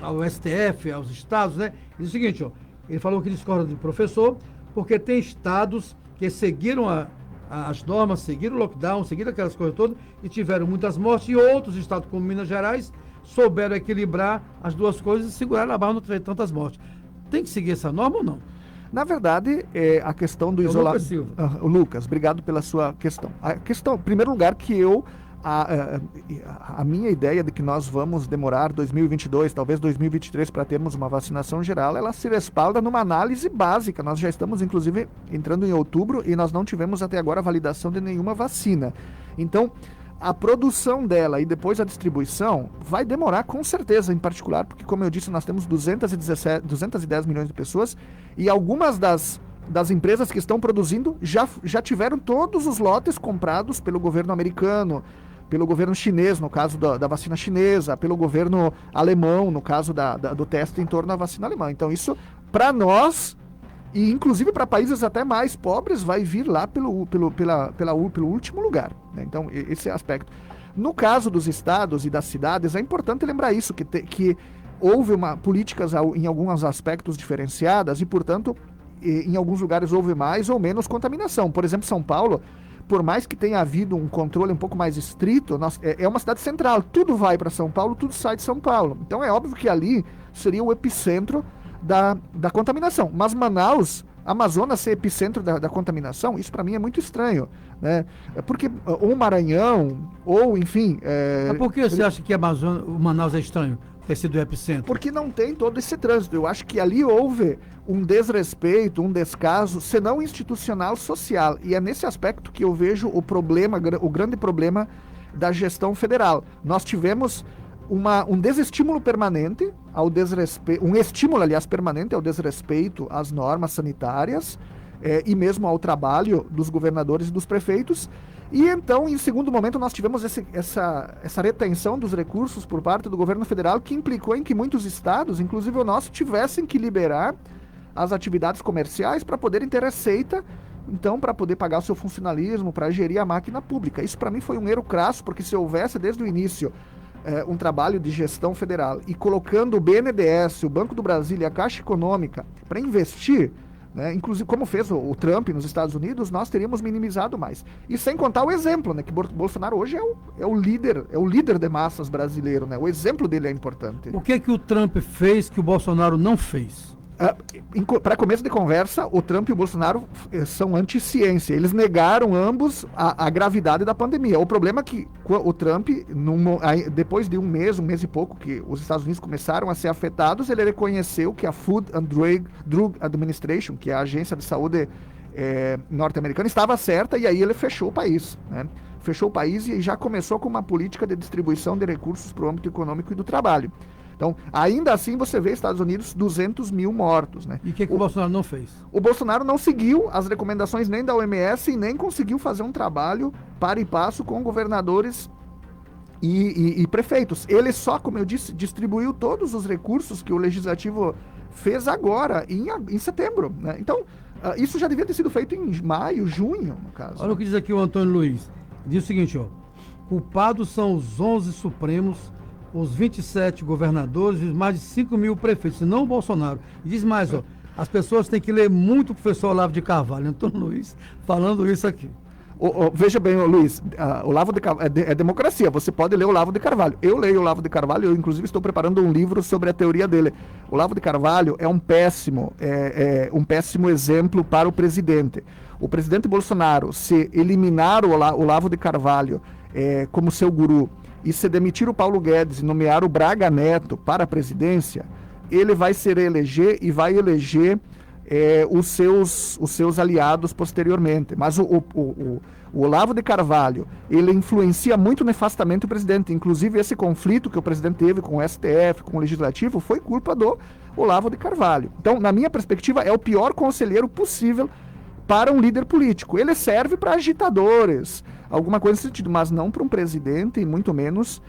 ao STF, aos estados, né? Ele diz o seguinte, ó, ele falou que discorda do professor, porque tem estados que seguiram as normas, seguiram o lockdown, seguiram aquelas coisas todas e tiveram muitas mortes, e outros estados, como Minas Gerais, souberam equilibrar as duas coisas e seguraram a barra, não teve tantas mortes. Tem que seguir essa norma ou não? Na verdade, a questão do isolamento... Lucas, obrigado pela sua questão. A questão, em primeiro lugar, que a minha ideia de que nós vamos demorar 2022, talvez 2023, para termos uma vacinação geral, ela se respalda numa análise básica. Nós já estamos, inclusive, entrando em outubro e nós não tivemos até agora a validação de nenhuma vacina. Então, a produção dela e depois a distribuição vai demorar com certeza, em particular, porque, como eu disse, nós temos 210 milhões de pessoas e algumas das empresas que estão produzindo já tiveram todos os lotes comprados pelo governo americano, pelo governo chinês, no caso da vacina chinesa, pelo governo alemão, no caso do teste em torno da vacina alemã. Então, isso, para nós, e inclusive para países até mais pobres, vai vir lá pelo último lugar, né? Então, esse é o aspecto. No caso dos estados e das cidades, é importante lembrar isso, que houve políticas em alguns aspectos diferenciadas e, portanto, em alguns lugares houve mais ou menos contaminação. Por exemplo, São Paulo, por mais que tenha havido um controle um pouco mais estrito, é uma cidade central, tudo vai para São Paulo, tudo sai de São Paulo. Então, é óbvio que ali seria o epicentro da contaminação. Mas Manaus, Amazonas ser epicentro da contaminação, isso para mim é muito estranho, né? Porque ou Maranhão, ou enfim... Mas por que você acha que o Manaus é estranho ter sido o epicentro? Porque não tem todo esse trânsito. Eu acho que ali houve um desrespeito, um descaso, senão institucional, social. E é nesse aspecto que eu vejo o grande problema da gestão federal. Nós tivemos um desestímulo permanente ao desrespeito, um estímulo, aliás, permanente ao desrespeito às normas sanitárias e mesmo ao trabalho dos governadores e dos prefeitos, E então, em segundo momento, nós tivemos essa retenção dos recursos por parte do governo federal, que implicou em que muitos estados, inclusive o nosso, tivessem que liberar as atividades comerciais para poderem ter receita, então, para poder pagar o seu funcionalismo, para gerir a máquina pública. Isso, para mim, foi um erro crasso, porque se houvesse, desde o início, um trabalho de gestão federal e colocando o BNDES, o Banco do Brasil e a Caixa Econômica para investir, né, inclusive como fez o Trump nos Estados Unidos, nós teríamos minimizado mais. E sem contar o exemplo, né, que Bolsonaro hoje é o líder de massas brasileiro, né? O exemplo dele é importante. O que o Trump fez que o Bolsonaro não fez? Para começo de conversa, o Trump e o Bolsonaro são anti-ciência. Eles negaram ambos a gravidade da pandemia. O problema é que o Trump, depois de um mês e pouco, que os Estados Unidos começaram a ser afetados, ele reconheceu que a Food and Drug Administration, que é a agência de saúde norte-americana, estava certa, e aí ele fechou o país, né? Fechou o país e já começou com uma política de distribuição de recursos para o âmbito econômico e do trabalho. Então, ainda assim, você vê Estados Unidos 200 mil mortos, né? E o que o Bolsonaro não fez? O Bolsonaro não seguiu as recomendações nem da OMS e nem conseguiu fazer um trabalho para e passo com governadores e prefeitos. Ele só, como eu disse, distribuiu todos os recursos que o Legislativo fez agora, em setembro, né? Então, isso já devia ter sido feito em maio, junho, no caso. Olha o que diz aqui o Antônio Luiz. Diz o seguinte, ó. Culpados são os 11 supremos, os 27 governadores e mais de 5 mil prefeitos, não o Bolsonaro. E diz mais, ó, as pessoas têm que ler muito o professor Olavo de Carvalho, Antônio Luiz, falando isso aqui. Veja bem, Luiz, Olavo de Carvalho é democracia, você pode ler Olavo de Carvalho. Eu leio Olavo de Carvalho, eu inclusive estou preparando um livro sobre a teoria dele. Olavo de Carvalho é um péssimo exemplo para o presidente. O presidente Bolsonaro, se eliminar o Olavo de Carvalho como seu guru, e se demitir o Paulo Guedes e nomear o Braga Neto para a presidência, ele vai se reeleger e vai eleger os seus aliados posteriormente. Mas o Olavo de Carvalho, ele influencia muito nefastamente o presidente. Inclusive, esse conflito que o presidente teve com o STF, com o Legislativo, foi culpa do Olavo de Carvalho. Então, na minha perspectiva, é o pior conselheiro possível para um líder político. Ele serve para agitadores, alguma coisa nesse sentido, mas não para um presidente e muito menos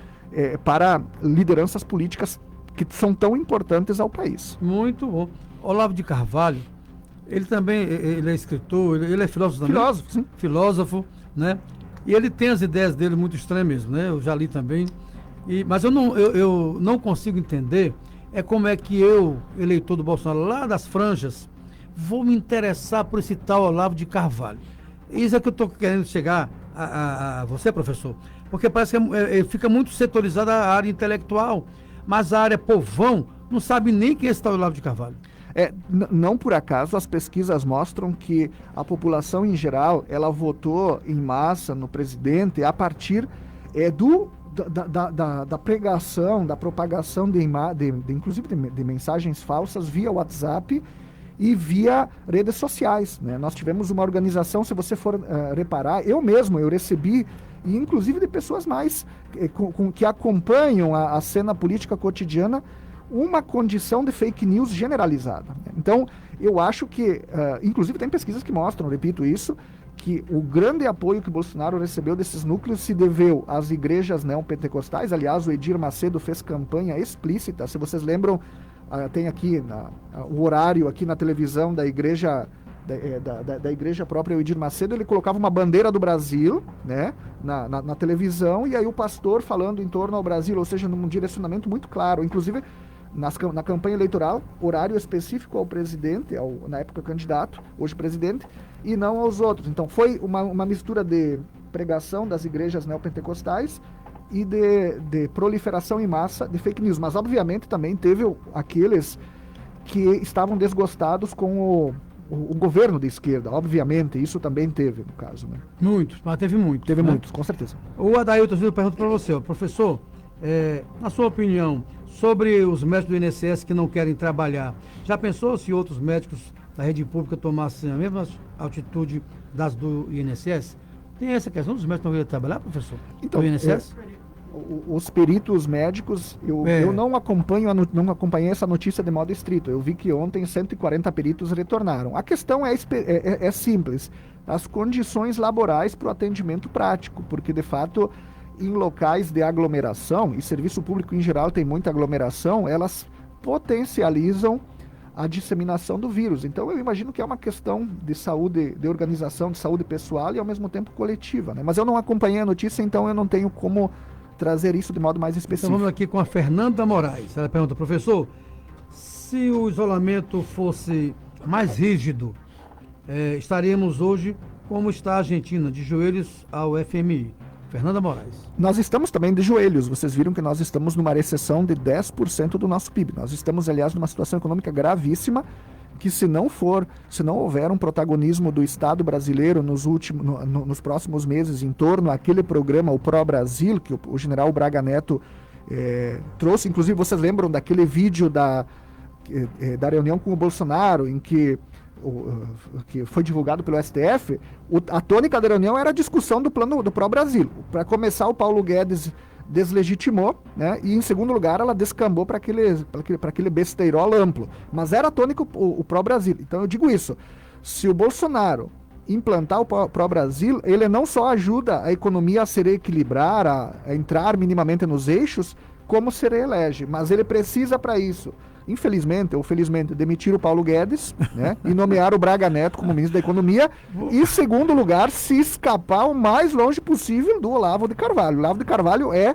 para lideranças políticas que são tão importantes ao país. Muito bom. Olavo de Carvalho, ele também ele é escritor, ele é filósofo também? Filósofo, sim. Filósofo, né? E ele tem as ideias dele muito estranhas mesmo, né? Eu já li também. Mas eu não consigo entender como é que eu, eleitor do Bolsonaro, lá das franjas, vou me interessar por esse tal Olavo de Carvalho. Isso é que eu estou querendo chegar a você, professor, porque parece que fica muito setorizada a área intelectual, mas a área povão não sabe nem quem é esse tal Olavo de Carvalho. Não por acaso as pesquisas mostram que a população em geral, ela votou em massa no presidente a partir da pregação, da propagação inclusive de mensagens falsas via WhatsApp e via redes sociais, né? Nós tivemos uma organização, se você for reparar, eu recebi, e inclusive de pessoas mais que acompanham a cena política cotidiana, uma condição de fake news generalizada. Então, eu acho que, inclusive tem pesquisas que mostram, repito isso, que o grande apoio que Bolsonaro recebeu desses núcleos se deveu às igrejas neopentecostais. Aliás, o Edir Macedo fez campanha explícita, se vocês lembram, tem aqui o horário aqui na televisão da igreja da igreja própria, o Edir Macedo, ele colocava uma bandeira do Brasil, né, na televisão, e aí o pastor falando em torno ao Brasil, ou seja, num direcionamento muito claro, inclusive na campanha eleitoral, horário específico ao presidente, na época candidato, hoje presidente, e não aos outros. Então foi uma mistura de pregação das igrejas neopentecostais e de proliferação em massa de fake news. Mas, obviamente, também teve aqueles que estavam desgostados com o governo de esquerda. Obviamente, isso também teve, no caso, né? Muitos, mas teve muitos. Teve muitos, com certeza. O Adailton, eu pergunto para você, professor, na sua opinião, sobre os médicos do INSS que não querem trabalhar, já pensou se outros médicos da rede pública tomassem a mesma atitude das do INSS? Tem essa questão dos médicos que não querem trabalhar, professor? Então, do INSS? os peritos médicos, eu não acompanhei essa notícia de modo estrito. Eu vi que ontem 140 peritos retornaram. A questão é simples, as condições laborais para o atendimento prático, porque de fato em locais de aglomeração, e serviço público em geral tem muita aglomeração, elas potencializam a disseminação do vírus. Então eu imagino que é uma questão de saúde, de organização, de saúde pessoal e ao mesmo tempo coletiva, né? Mas eu não acompanhei a notícia, então eu não tenho como trazer isso de modo mais específico. Então vamos aqui com a Fernanda Moraes. Ela pergunta, professor, se o isolamento fosse mais rígido, estaríamos hoje como está a Argentina, de joelhos ao FMI. Fernanda Moraes. Nós estamos também de joelhos. Vocês viram que nós estamos numa recessão de 10% do nosso PIB. Nós estamos, aliás, numa situação econômica gravíssima, que se não houver um protagonismo do Estado brasileiro nos próximos meses em torno àquele programa, o Pro Brasil, que o general Braga Neto trouxe. Inclusive, vocês lembram daquele vídeo da reunião com o Bolsonaro, em que foi divulgado pelo STF, a tônica da reunião era a discussão do plano do Pro Brasil. Para começar, o Paulo Guedes deslegitimou, né? E em segundo lugar ela descambou para aquele besteirol amplo. Mas era a tônica o Pro Brasil. Então eu digo isso, se o Bolsonaro implantar o Pro Brasil, ele não só ajuda a economia a se reequilibrar, a entrar minimamente nos eixos, como se reelege, mas ele precisa para isso, infelizmente ou felizmente, demitir o Paulo Guedes, né, e nomear o Braga Neto como ministro da Economia, e, em segundo lugar, se escapar o mais longe possível do Olavo de Carvalho. O Olavo de Carvalho é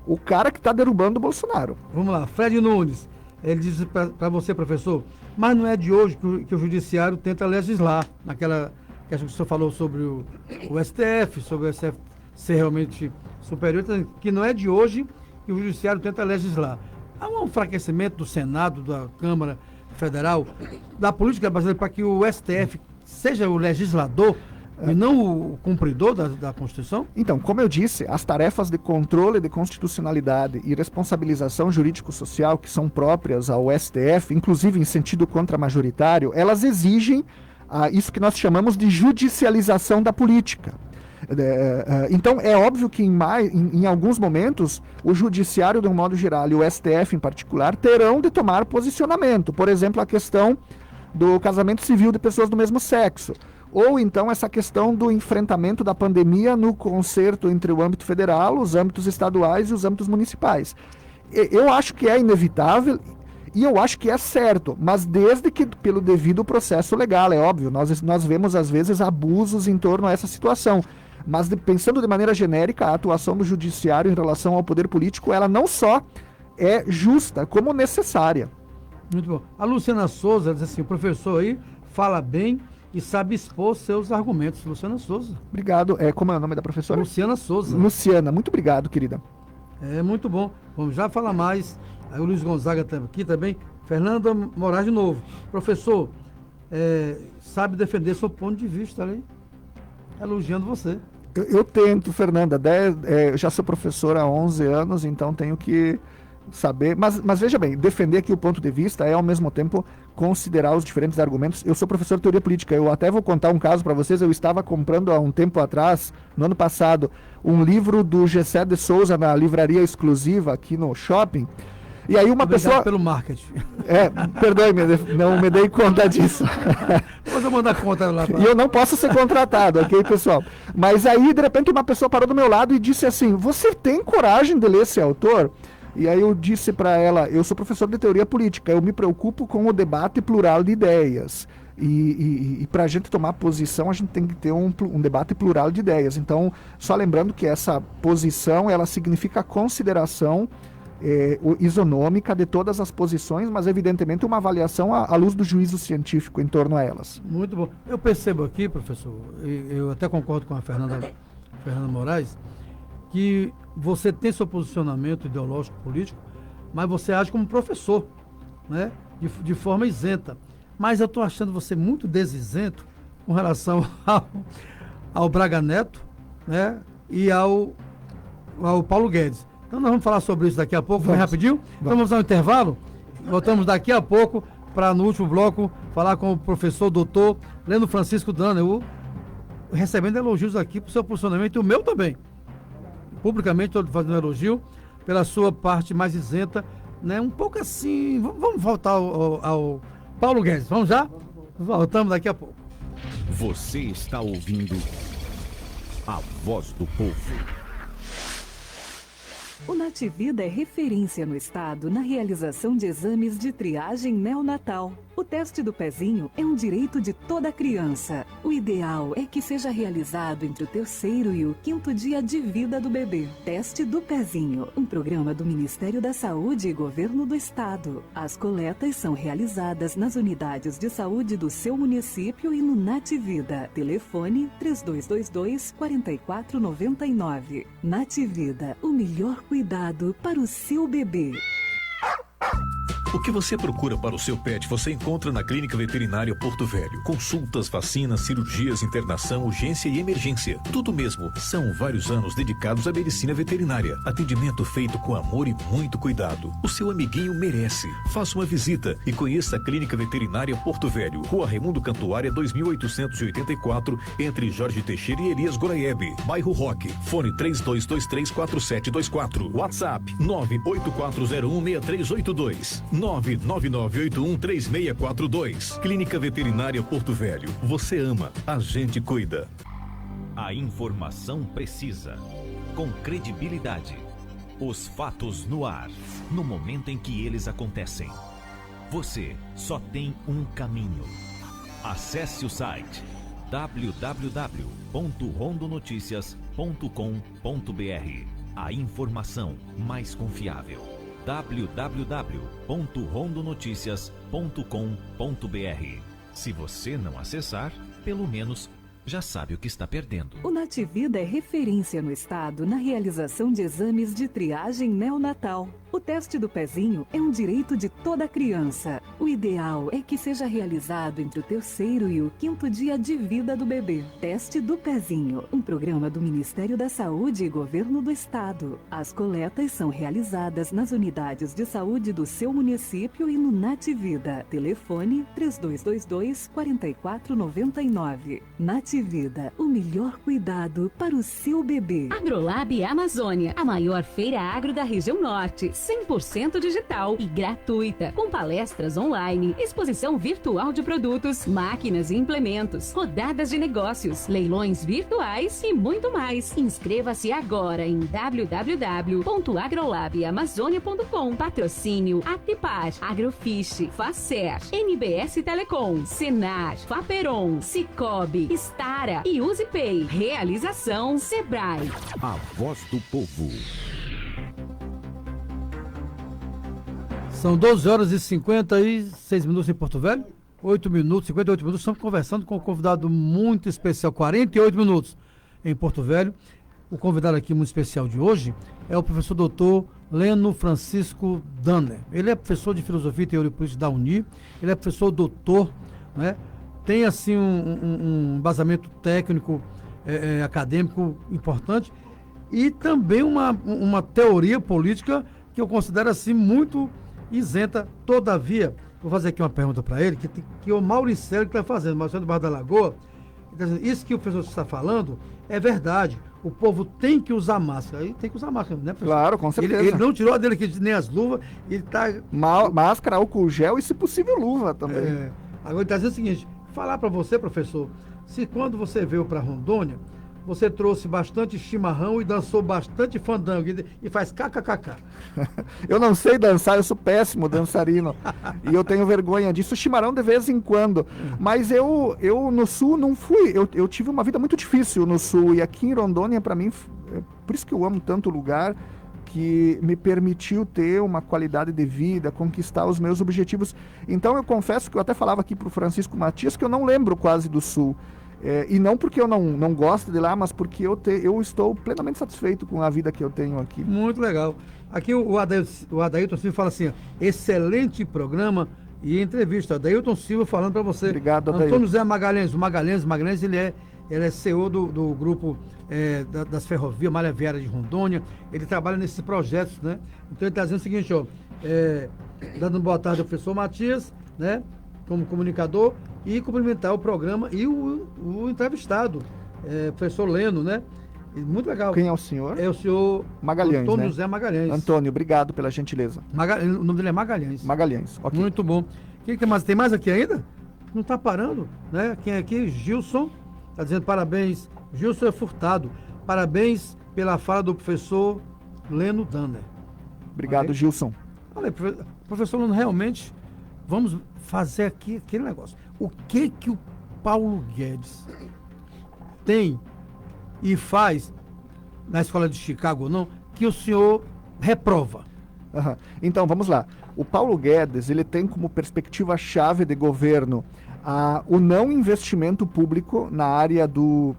o cara que está derrubando o Bolsonaro. Vamos lá, Fred Nunes, ele diz para você, professor, mas não é de hoje que o judiciário tenta legislar, naquela questão que o senhor falou sobre o STF, sobre o STF ser realmente superior, que não é de hoje que o judiciário tenta legislar. Há um enfraquecimento do Senado, da Câmara Federal, da política brasileira para que o STF seja o legislador e não o cumpridor da Constituição? Então, como eu disse, as tarefas de controle de constitucionalidade e responsabilização jurídico-social que são próprias ao STF, inclusive em sentido contramajoritário, elas exigem isso que nós chamamos de judicialização da política. Então, é óbvio que em alguns momentos, o judiciário, de um modo geral, e o STF em particular, terão de tomar posicionamento. Por exemplo, a questão do casamento civil de pessoas do mesmo sexo. Ou então essa questão do enfrentamento da pandemia no concerto entre o âmbito federal, os âmbitos estaduais e os âmbitos municipais. Eu acho que é inevitável e eu acho que é certo, mas desde que pelo devido processo legal, é óbvio. Nós vemos, às vezes, abusos em torno a essa situação. Mas pensando de maneira genérica, a atuação do judiciário em relação ao poder político, ela não só é justa, como necessária. Muito bom. A Luciana Souza diz assim, o professor aí fala bem e sabe expor seus argumentos. Luciana Souza. Obrigado. Como é o nome da professora? Luciana Souza. Luciana, muito obrigado, querida. Muito bom. Vamos já falar mais. Aí o Luiz Gonzaga está aqui também. Fernanda Moraes de novo. Professor, sabe defender seu ponto de vista ali? Elogiando você. Eu tento, Fernanda. Eu já sou professor há 11 anos, então tenho que saber. Mas veja bem, defender aqui o ponto de vista é, ao mesmo tempo, considerar os diferentes argumentos. Eu sou professor de teoria política. Eu até vou contar um caso para vocês. Eu estava comprando há um tempo atrás, no ano passado, um livro do Gessé de Souza na livraria exclusiva aqui no shopping. E aí uma pessoa... pelo marketing. Perdoe-me, não me dei conta disso. Depois eu mando a conta lá. E eu não posso ser contratado, ok, pessoal? Mas aí, de repente, uma pessoa parou do meu lado e disse assim, você tem coragem de ler esse autor? E aí eu disse para ela, eu sou professor de teoria política, eu me preocupo com o debate plural de ideias. E para a gente tomar posição, a gente tem que ter um debate plural de ideias. Então, só lembrando que essa posição, ela significa consideração isonômica de todas as posições, mas evidentemente uma avaliação à luz do juízo científico em torno a elas. Muito bom. Eu percebo aqui, professor, eu até concordo com a Fernanda Moraes, que você tem seu posicionamento ideológico, político, mas você age como professor, né? De forma isenta. Mas eu estou achando você muito desisento com relação ao Braga Neto, né? E ao Paulo Guedes. Então nós vamos falar sobre isso daqui a pouco, bem rapidinho. Então vamos ao intervalo. Voltamos daqui a pouco para, no último bloco, falar com o professor doutor Leno Francisco Danner, recebendo elogios aqui para o seu posicionamento e o meu também. publicamente, estou fazendo elogio, pela sua parte mais isenta, né? Um pouco assim, vamos voltar ao Paulo Guedes, vamos já? Voltamos daqui a pouco. Você está ouvindo a voz do povo. O Nativida é referência no estado na realização de exames de triagem neonatal. O teste do pezinho é um direito de toda criança. O ideal é que seja realizado entre o terceiro e o quinto dia de vida do bebê. Teste do pezinho, um programa do Ministério da Saúde e Governo do Estado. As coletas são realizadas nas unidades de saúde do seu município e no Nativida. Telefone 3222-4499. Nativida, o melhor cuidado para o seu bebê. O que você procura para o seu pet, você encontra na Clínica Veterinária Porto Velho. Consultas, vacinas, cirurgias, internação, urgência e emergência. Tudo mesmo. São vários anos dedicados à medicina veterinária. Atendimento feito com amor e muito cuidado. O seu amiguinho merece. Faça uma visita e conheça a Clínica Veterinária Porto Velho. Rua Raimundo Cantuária, 2884, entre Jorge Teixeira e Elias Goraebe. Bairro Roque. Fone 32234724. WhatsApp 984016382. 999813642. Clínica Veterinária Porto Velho. Você ama, a gente cuida. A informação precisa, com credibilidade. Os fatos no ar, no momento em que eles acontecem. Você só tem um caminho. Acesse o site www.rondonoticias.com.br. A informação mais confiável. www.rondonoticias.com.br. Se você não acessar, pelo menos já sabe o que está perdendo. O Nativida é referência no estado na realização de exames de triagem neonatal. O teste do pezinho é um direito de toda criança. O ideal é que seja realizado entre o terceiro e o quinto dia de vida do bebê. Teste do pezinho, um programa do Ministério da Saúde e Governo do Estado. As coletas são realizadas nas unidades de saúde do seu município e no Nativida. Telefone 3222-4499. Nativida, o melhor cuidado para o seu bebê. Agrolab Amazônia, a maior feira agro da região norte. 100% digital e gratuita, com palestras online, exposição virtual de produtos, máquinas e implementos, rodadas de negócios, leilões virtuais e muito mais. Inscreva-se agora em www.agrolabamazônia.com. Patrocínio Atipar, Agrofish, Facer, NBS Telecom, Senar, Faperon, Cicobi, Stara e UziPay. Realização Sebrae. A voz do povo. São 12 horas e 56 minutos em Porto Velho. 8 minutos, 58 minutos. Estamos conversando com um convidado muito especial. 48 minutos em Porto Velho. O convidado aqui muito especial de hoje é o professor doutor Leno Francisco Danner. Ele é professor de Filosofia e Teoria Política da Uni. Ele é professor doutor, né? Tem assim um embasamento técnico, acadêmico importante e também uma teoria política que eu considero assim muito isenta. Todavia, vou fazer aqui uma pergunta para ele, que o Mauricélio que está fazendo, Mauricélio do Barra da Lagoa, tá dizendo, isso que o professor está falando é verdade, o povo tem que usar máscara, aí tem que usar máscara, né, professor? Claro, com certeza. Ele não tirou a dele aqui, nem as luvas, ele está... Máscara, álcool gel e, se possível, luva também. Agora ele está dizendo o seguinte, falar para você, professor, se quando você veio para Rondônia, você trouxe bastante chimarrão e dançou bastante fandango e faz kkkk. Eu não sei dançar, eu sou péssimo dançarino. E eu tenho vergonha disso. Chimarrão de vez em quando. Mas eu no Sul não fui. Eu tive uma vida muito difícil no Sul. E aqui em Rondônia, para mim, por isso que eu amo tanto o lugar, que me permitiu ter uma qualidade de vida, conquistar os meus objetivos. Então eu confesso que eu até falava aqui para o Francisco Matias que eu não lembro quase do Sul. E não porque eu não gosto de lá, mas porque eu estou plenamente satisfeito com a vida que eu tenho aqui. Muito legal. Aqui o Adailton Silva fala assim, excelente programa e entrevista. Adailton Silva falando para você. Obrigado, Adailton. Antônio Zé Magalhães. O Magalhães ele é CEO do grupo das ferrovias, Malha Viária de Rondônia. Ele trabalha nesses projetos, né? Então ele está dizendo o seguinte, dando boa tarde ao professor Matias, né? Como comunicador, e cumprimentar o programa e o entrevistado, professor Leno, né? Muito legal. Quem é o senhor? É o senhor Magalhães, Antônio né? José Magalhães. Antônio, obrigado pela gentileza. O nome dele é Magalhães. Magalhães, ok. Muito bom. Quem tem mais? Tem mais aqui ainda? Não está parando, né? Quem é aqui? Gilson. Está dizendo parabéns. Gilson é Furtado. Parabéns pela fala do professor Leno Danner. Obrigado, Olha, Gilson. olha, professor Leno, realmente, vamos fazer aqui aquele negócio. O que o Paulo Guedes tem e faz na escola de Chicago ou não, que o senhor reprova? Uhum. Então, vamos lá. O Paulo Guedes, ele tem como perspectiva-chave de governo o não investimento público na área do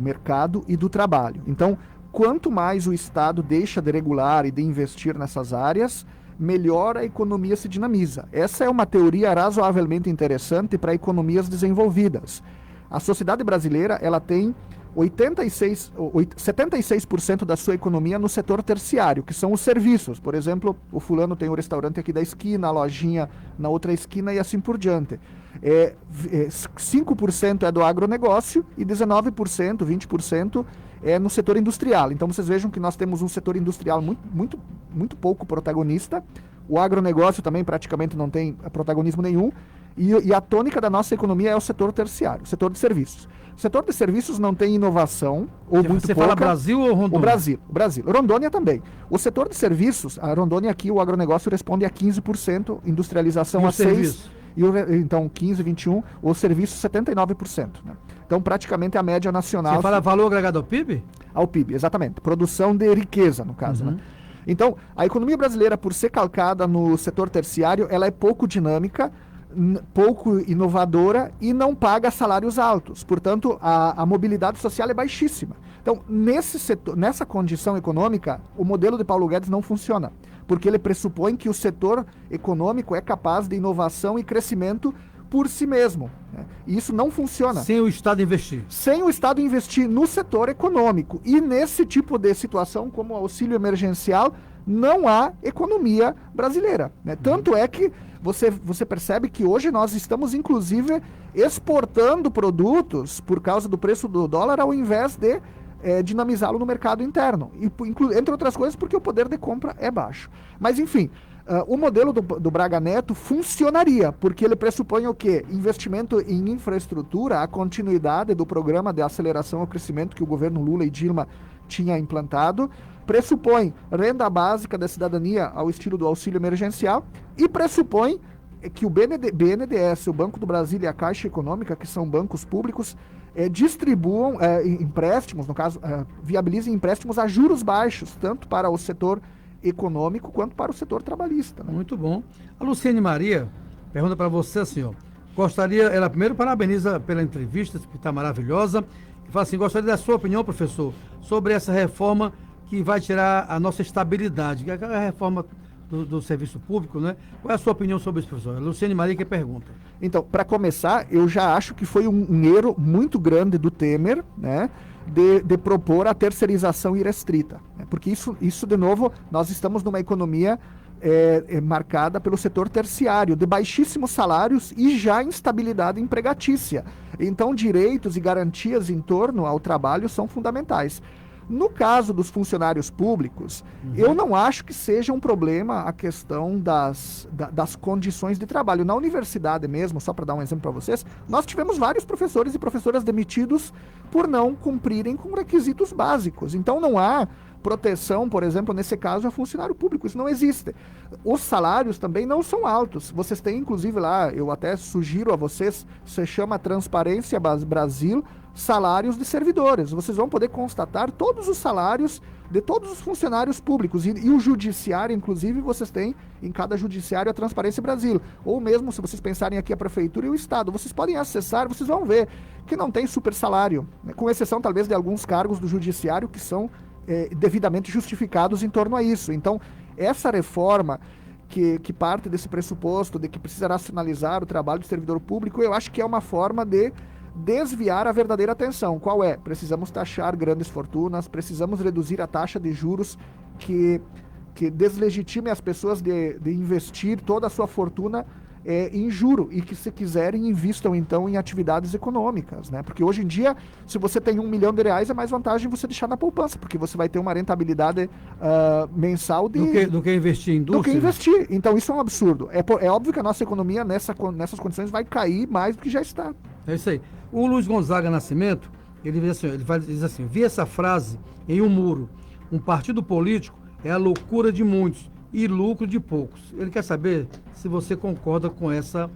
mercado e do trabalho. Então, quanto mais o Estado deixa de regular e de investir nessas áreas, melhor a economia se dinamiza. Essa é uma teoria razoavelmente interessante para economias desenvolvidas. A sociedade brasileira, ela tem 76% da sua economia no setor terciário, que são os serviços. Por exemplo, o fulano tem um restaurante aqui da esquina, a lojinha na outra esquina e assim por diante. 5% é do agronegócio e 19%, 20% é no setor industrial. Então vocês vejam que nós temos um setor industrial muito pouco protagonista. O agronegócio também praticamente não tem protagonismo nenhum. E a tônica da nossa economia é o setor terciário, o setor de serviços. O setor de serviços não tem inovação, ou muito pouca. Você fala Brasil ou Rondônia? O Brasil. Rondônia também. O setor de serviços, a Rondônia aqui, o agronegócio responde a 15%, industrialização a 6%. Então, 15%, 21%, o serviço 79%. Né? Então, praticamente a média nacional. Você fala valor agregado ao PIB? Ao PIB, exatamente. Produção de riqueza, no caso. Né? Então, a economia brasileira, por ser calcada no setor terciário, ela é pouco dinâmica, pouco inovadora e não paga salários altos. Portanto, a mobilidade social é baixíssima. Então, nessa condição econômica, o modelo de Paulo Guedes não funciona, porque ele pressupõe que o setor econômico é capaz de inovação e crescimento por si mesmo. Né? E isso não funciona. Sem o Estado investir. Sem o Estado investir no setor econômico. E nesse tipo de situação, como o auxílio emergencial, não há economia brasileira. Né? Tanto é que você percebe que hoje nós estamos, inclusive, exportando produtos por causa do preço do dólar, ao invés de dinamizá-lo no mercado interno. E, entre outras coisas, porque o poder de compra é baixo. Mas, enfim, o modelo do Braga Neto funcionaria, porque ele pressupõe o quê? Investimento em infraestrutura, a continuidade do programa de aceleração ao crescimento que o governo Lula e Dilma tinha implantado, pressupõe renda básica da cidadania ao estilo do auxílio emergencial e pressupõe que o BNDES, o Banco do Brasil e a Caixa Econômica, que são bancos públicos, distribuam empréstimos, no caso, viabilizem empréstimos a juros baixos, tanto para o setor econômico quanto para o setor trabalhista. Né? Muito bom. A Luciene Maria pergunta para você assim, ó, ela primeiro parabeniza pela entrevista, que está maravilhosa, e fala assim, gostaria da sua opinião, professor, sobre essa reforma que vai tirar a nossa estabilidade, que é aquela reforma do serviço público, né? Qual é a sua opinião sobre isso, professor? Luciane Maria que pergunta. Então, para começar, eu já acho que foi um erro muito grande do Temer, né? De propor a terceirização irrestrita. Né? Porque isso, de novo, nós estamos numa economia marcada pelo setor terciário, de baixíssimos salários e já instabilidade empregatícia. Então, direitos e garantias em torno ao trabalho são fundamentais. No caso dos funcionários públicos, eu não acho que seja um problema a questão das condições de trabalho. Na universidade mesmo, só para dar um exemplo para vocês, nós tivemos vários professores e professoras demitidos por não cumprirem com requisitos básicos. Então não há proteção, por exemplo, nesse caso, a funcionário público. Isso não existe. Os salários também não são altos. Vocês têm, inclusive, lá, eu até sugiro a vocês, se chama Transparência Brasil, salários de servidores. Vocês vão poder constatar todos os salários de todos os funcionários públicos. E o judiciário, inclusive, vocês têm em cada judiciário a Transparência Brasil. Ou mesmo, se vocês pensarem aqui a Prefeitura e o Estado, vocês podem acessar, vocês vão ver que não tem super salário, né? Com exceção, talvez, de alguns cargos do judiciário que são devidamente justificados em torno a isso. Então, essa reforma que parte desse pressuposto de que precisa racionalizar o trabalho do servidor público, eu acho que é uma forma de desviar a verdadeira atenção. Qual é? Precisamos taxar grandes fortunas, precisamos reduzir a taxa de juros que deslegitime as pessoas de investir toda a sua fortuna em juro e que, se quiserem, invistam então em atividades econômicas, né? Porque hoje em dia, se você tem R$1 milhão, é mais vantagem você deixar na poupança, porque você vai ter uma rentabilidade mensal do que investir em indústria. Do que investir. Então isso é um absurdo. É óbvio que a nossa economia nessas condições vai cair mais do que já está. É isso aí. O Luiz Gonzaga Nascimento, ele diz assim, vi essa frase em um muro: um partido político é a loucura de muitos e lucro de poucos. Ele quer saber se você concorda com essa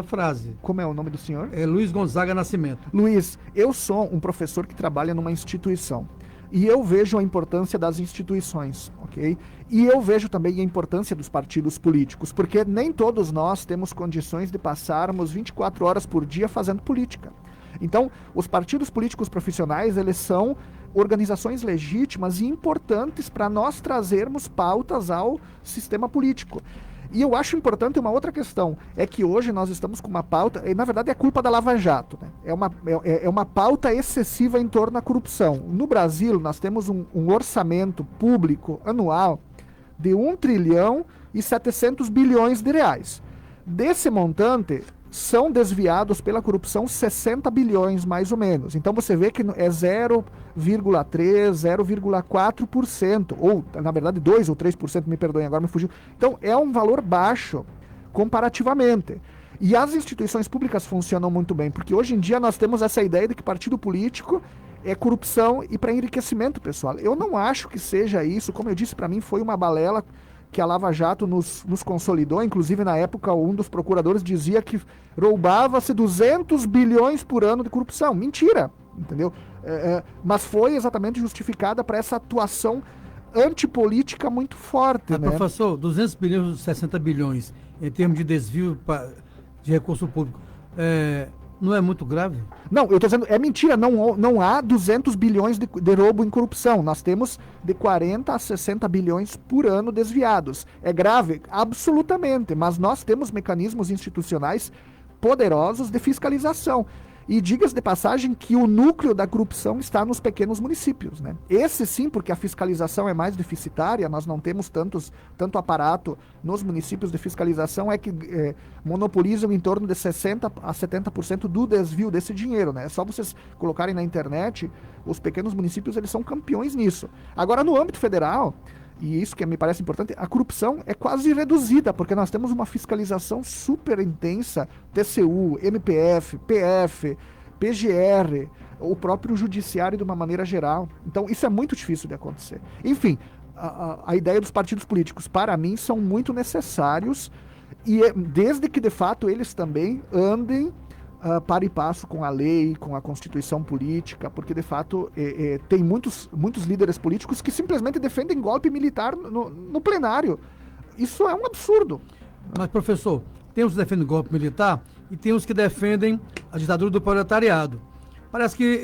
frase. Como é o nome do senhor? É Luiz Gonzaga Nascimento. Luiz, eu sou um professor que trabalha numa instituição. E eu vejo a importância das instituições, ok? E eu vejo também a importância dos partidos políticos, porque nem todos nós temos condições de passarmos 24 horas por dia fazendo política. Então, os partidos políticos profissionais, eles são organizações legítimas e importantes para nós trazermos pautas ao sistema político. E eu acho importante uma outra questão, é que hoje nós estamos com uma pauta, e na verdade é culpa da Lava Jato, né? É uma pauta excessiva em torno da corrupção. No Brasil, nós temos um orçamento público anual de 1 trilhão e 700 bilhões de reais. Desse montante, são desviados pela corrupção 60 bilhões, mais ou menos. Então você vê que é 0,3%, 0,4%, ou na verdade 2 ou 3%, me perdoem, agora me fugiu. Então é um valor baixo comparativamente. E as instituições públicas funcionam muito bem, porque hoje em dia nós temos essa ideia de que partido político é corrupção e para enriquecimento pessoal. Eu não acho que seja isso. Como eu disse, para mim foi uma balela que a Lava Jato nos consolidou. Inclusive, na época, um dos procuradores dizia que roubava-se 200 bilhões por ano de corrupção. Mentira, entendeu? Mas foi exatamente justificada para essa atuação antipolítica muito forte. Mas, né? Professor, 200 bilhões, 60 bilhões em termos de desvio de recurso público, não é muito grave? Não, eu estou dizendo, é mentira, não há 200 bilhões de roubo em corrupção. Nós temos de 40 a 60 bilhões por ano desviados. É grave? Absolutamente, mas nós temos mecanismos institucionais poderosos de fiscalização. E diga-se de passagem que o núcleo da corrupção está nos pequenos municípios, né? Esse sim, porque a fiscalização é mais deficitária, nós não temos tanto aparato nos municípios de fiscalização, é que monopolizam em torno de 60% a 70% do desvio desse dinheiro, né? É só vocês colocarem na internet, os pequenos municípios, eles são campeões nisso. Agora, no âmbito federal, e isso que me parece importante, a corrupção é quase reduzida, porque nós temos uma fiscalização super intensa, TCU, MPF, PF, PGR, o próprio judiciário de uma maneira geral. Então, isso é muito difícil de acontecer. Enfim, a ideia dos partidos políticos, para mim, são muito necessários, e desde que, de fato, eles também andem para e passo com a lei, com a constituição política, porque de fato tem muitos líderes políticos que simplesmente defendem golpe militar no plenário. Isso é um absurdo. Mas, professor, tem os que defendem golpe militar e tem os que defendem a ditadura do proletariado. Parece que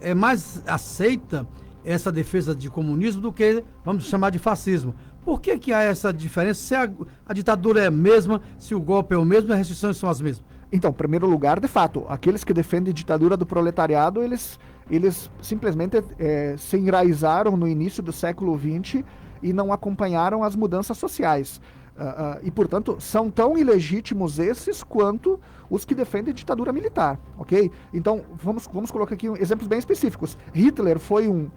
é mais aceita essa defesa de comunismo do que, vamos chamar, de fascismo. Por que há essa diferença? Se a ditadura é a mesma, se o golpe é o mesmo, as restrições são as mesmas? Então, em primeiro lugar, de fato, aqueles que defendem a ditadura do proletariado, eles simplesmente se enraizaram no início do século XX e não acompanharam as mudanças sociais. E, portanto, são tão ilegítimos esses quanto os que defendem a ditadura militar, ok? Então, vamos colocar aqui exemplos bem específicos. Hitler foi um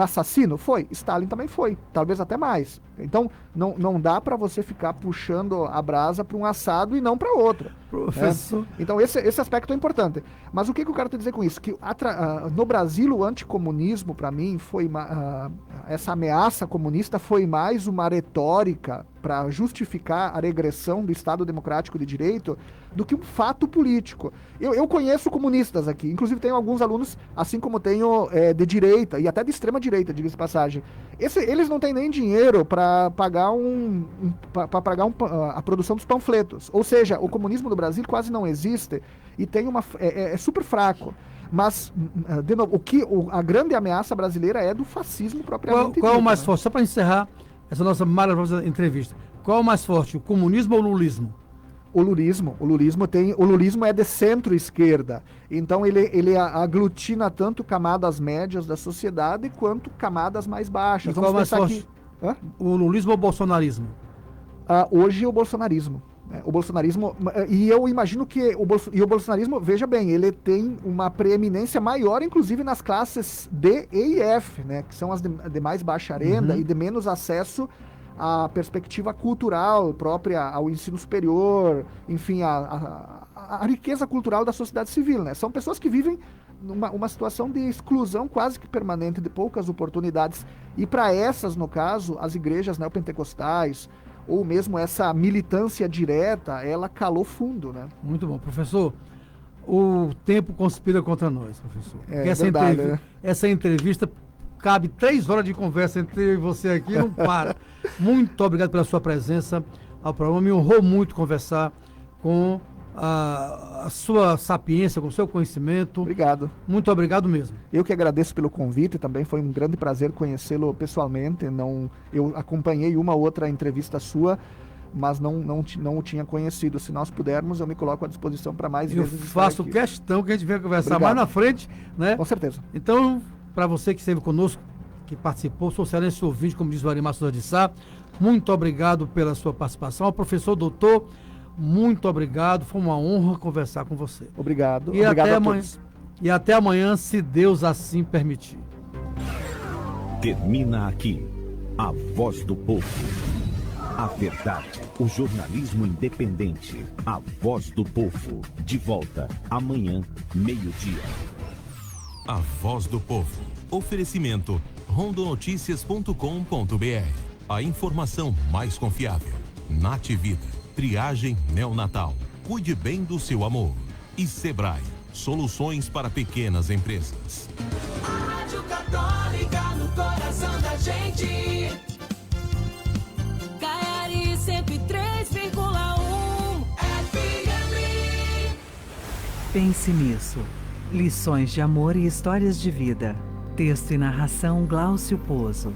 assassino? Foi. Stalin também foi. Talvez até mais. Então, não dá para você ficar puxando a brasa para um assado e não para outro. Professor. Então, esse aspecto é importante. Mas o que eu quero te dizer com isso? Que no Brasil, o anticomunismo, para mim, foi essa ameaça comunista foi mais uma retórica para justificar a regressão do Estado Democrático de Direito do que um fato político. Eu conheço comunistas aqui, inclusive tenho alguns alunos, assim como tenho de direita e até de extrema direita, diga-se de passagem. Eles não têm nem dinheiro para pagar a produção dos panfletos. Ou seja, o comunismo no Brasil quase não existe e tem é super fraco. Mas, de novo, a grande ameaça brasileira é do fascismo propriamente dito. Qual é o mais forte? Só para encerrar essa nossa maravilhosa entrevista. Qual é o mais forte, o comunismo ou o lulismo? O lulismo é de centro-esquerda. Então ele aglutina tanto camadas médias da sociedade quanto camadas mais baixas. E qual é o mais forte? O lulismo ou o bolsonarismo? Hoje é o bolsonarismo. O bolsonarismo, e eu imagino que o bolsonarismo, veja bem, ele tem uma preeminência maior, inclusive nas classes D, E e F, né, que são as de mais baixa renda e de menos acesso à perspectiva cultural própria ao ensino superior, enfim, a riqueza cultural da sociedade civil, né? São pessoas que vivem uma situação de exclusão quase que permanente, de poucas oportunidades, e para essas, no caso, as igrejas neopentecostais, ou mesmo essa militância direta, ela calou fundo, né? Muito bom. Professor, o tempo conspira contra nós, professor. Essa entrevista cabe 3 horas de conversa entre você aqui e não para. Muito obrigado pela sua presença ao programa. Me honrou muito conversar com a sua sapiência, com o seu conhecimento. Obrigado. Muito obrigado mesmo. Eu que agradeço pelo convite, também foi um grande prazer conhecê-lo pessoalmente. Eu acompanhei uma outra entrevista sua, mas não o tinha conhecido. Se nós pudermos, eu me coloco à disposição para mais vezes. Eu faço questão que a gente venha conversar mais na frente, né? Com certeza. Então, para você que esteve conosco, que participou, sou cearense ouvinte, como diz o Arimar Souza de Sá, muito obrigado pela sua participação. Ao professor doutor, muito obrigado, foi uma honra conversar com você. Obrigado. E obrigado até a amanhã. todos. E até amanhã, se Deus assim permitir. Termina aqui a Voz do Povo. A verdade, o jornalismo independente. A Voz do Povo. De volta amanhã, meio-dia. A Voz do Povo. Oferecimento rondonoticias.com.br. A informação mais confiável. Nativida. Triagem neonatal. Cuide bem do seu amor. E Sebrae. Soluções para pequenas empresas. A Rádio Católica no coração da gente. KR 103,1 FM. Pense nisso. Lições de amor e histórias de vida. Texto e narração Glaucio Pozo.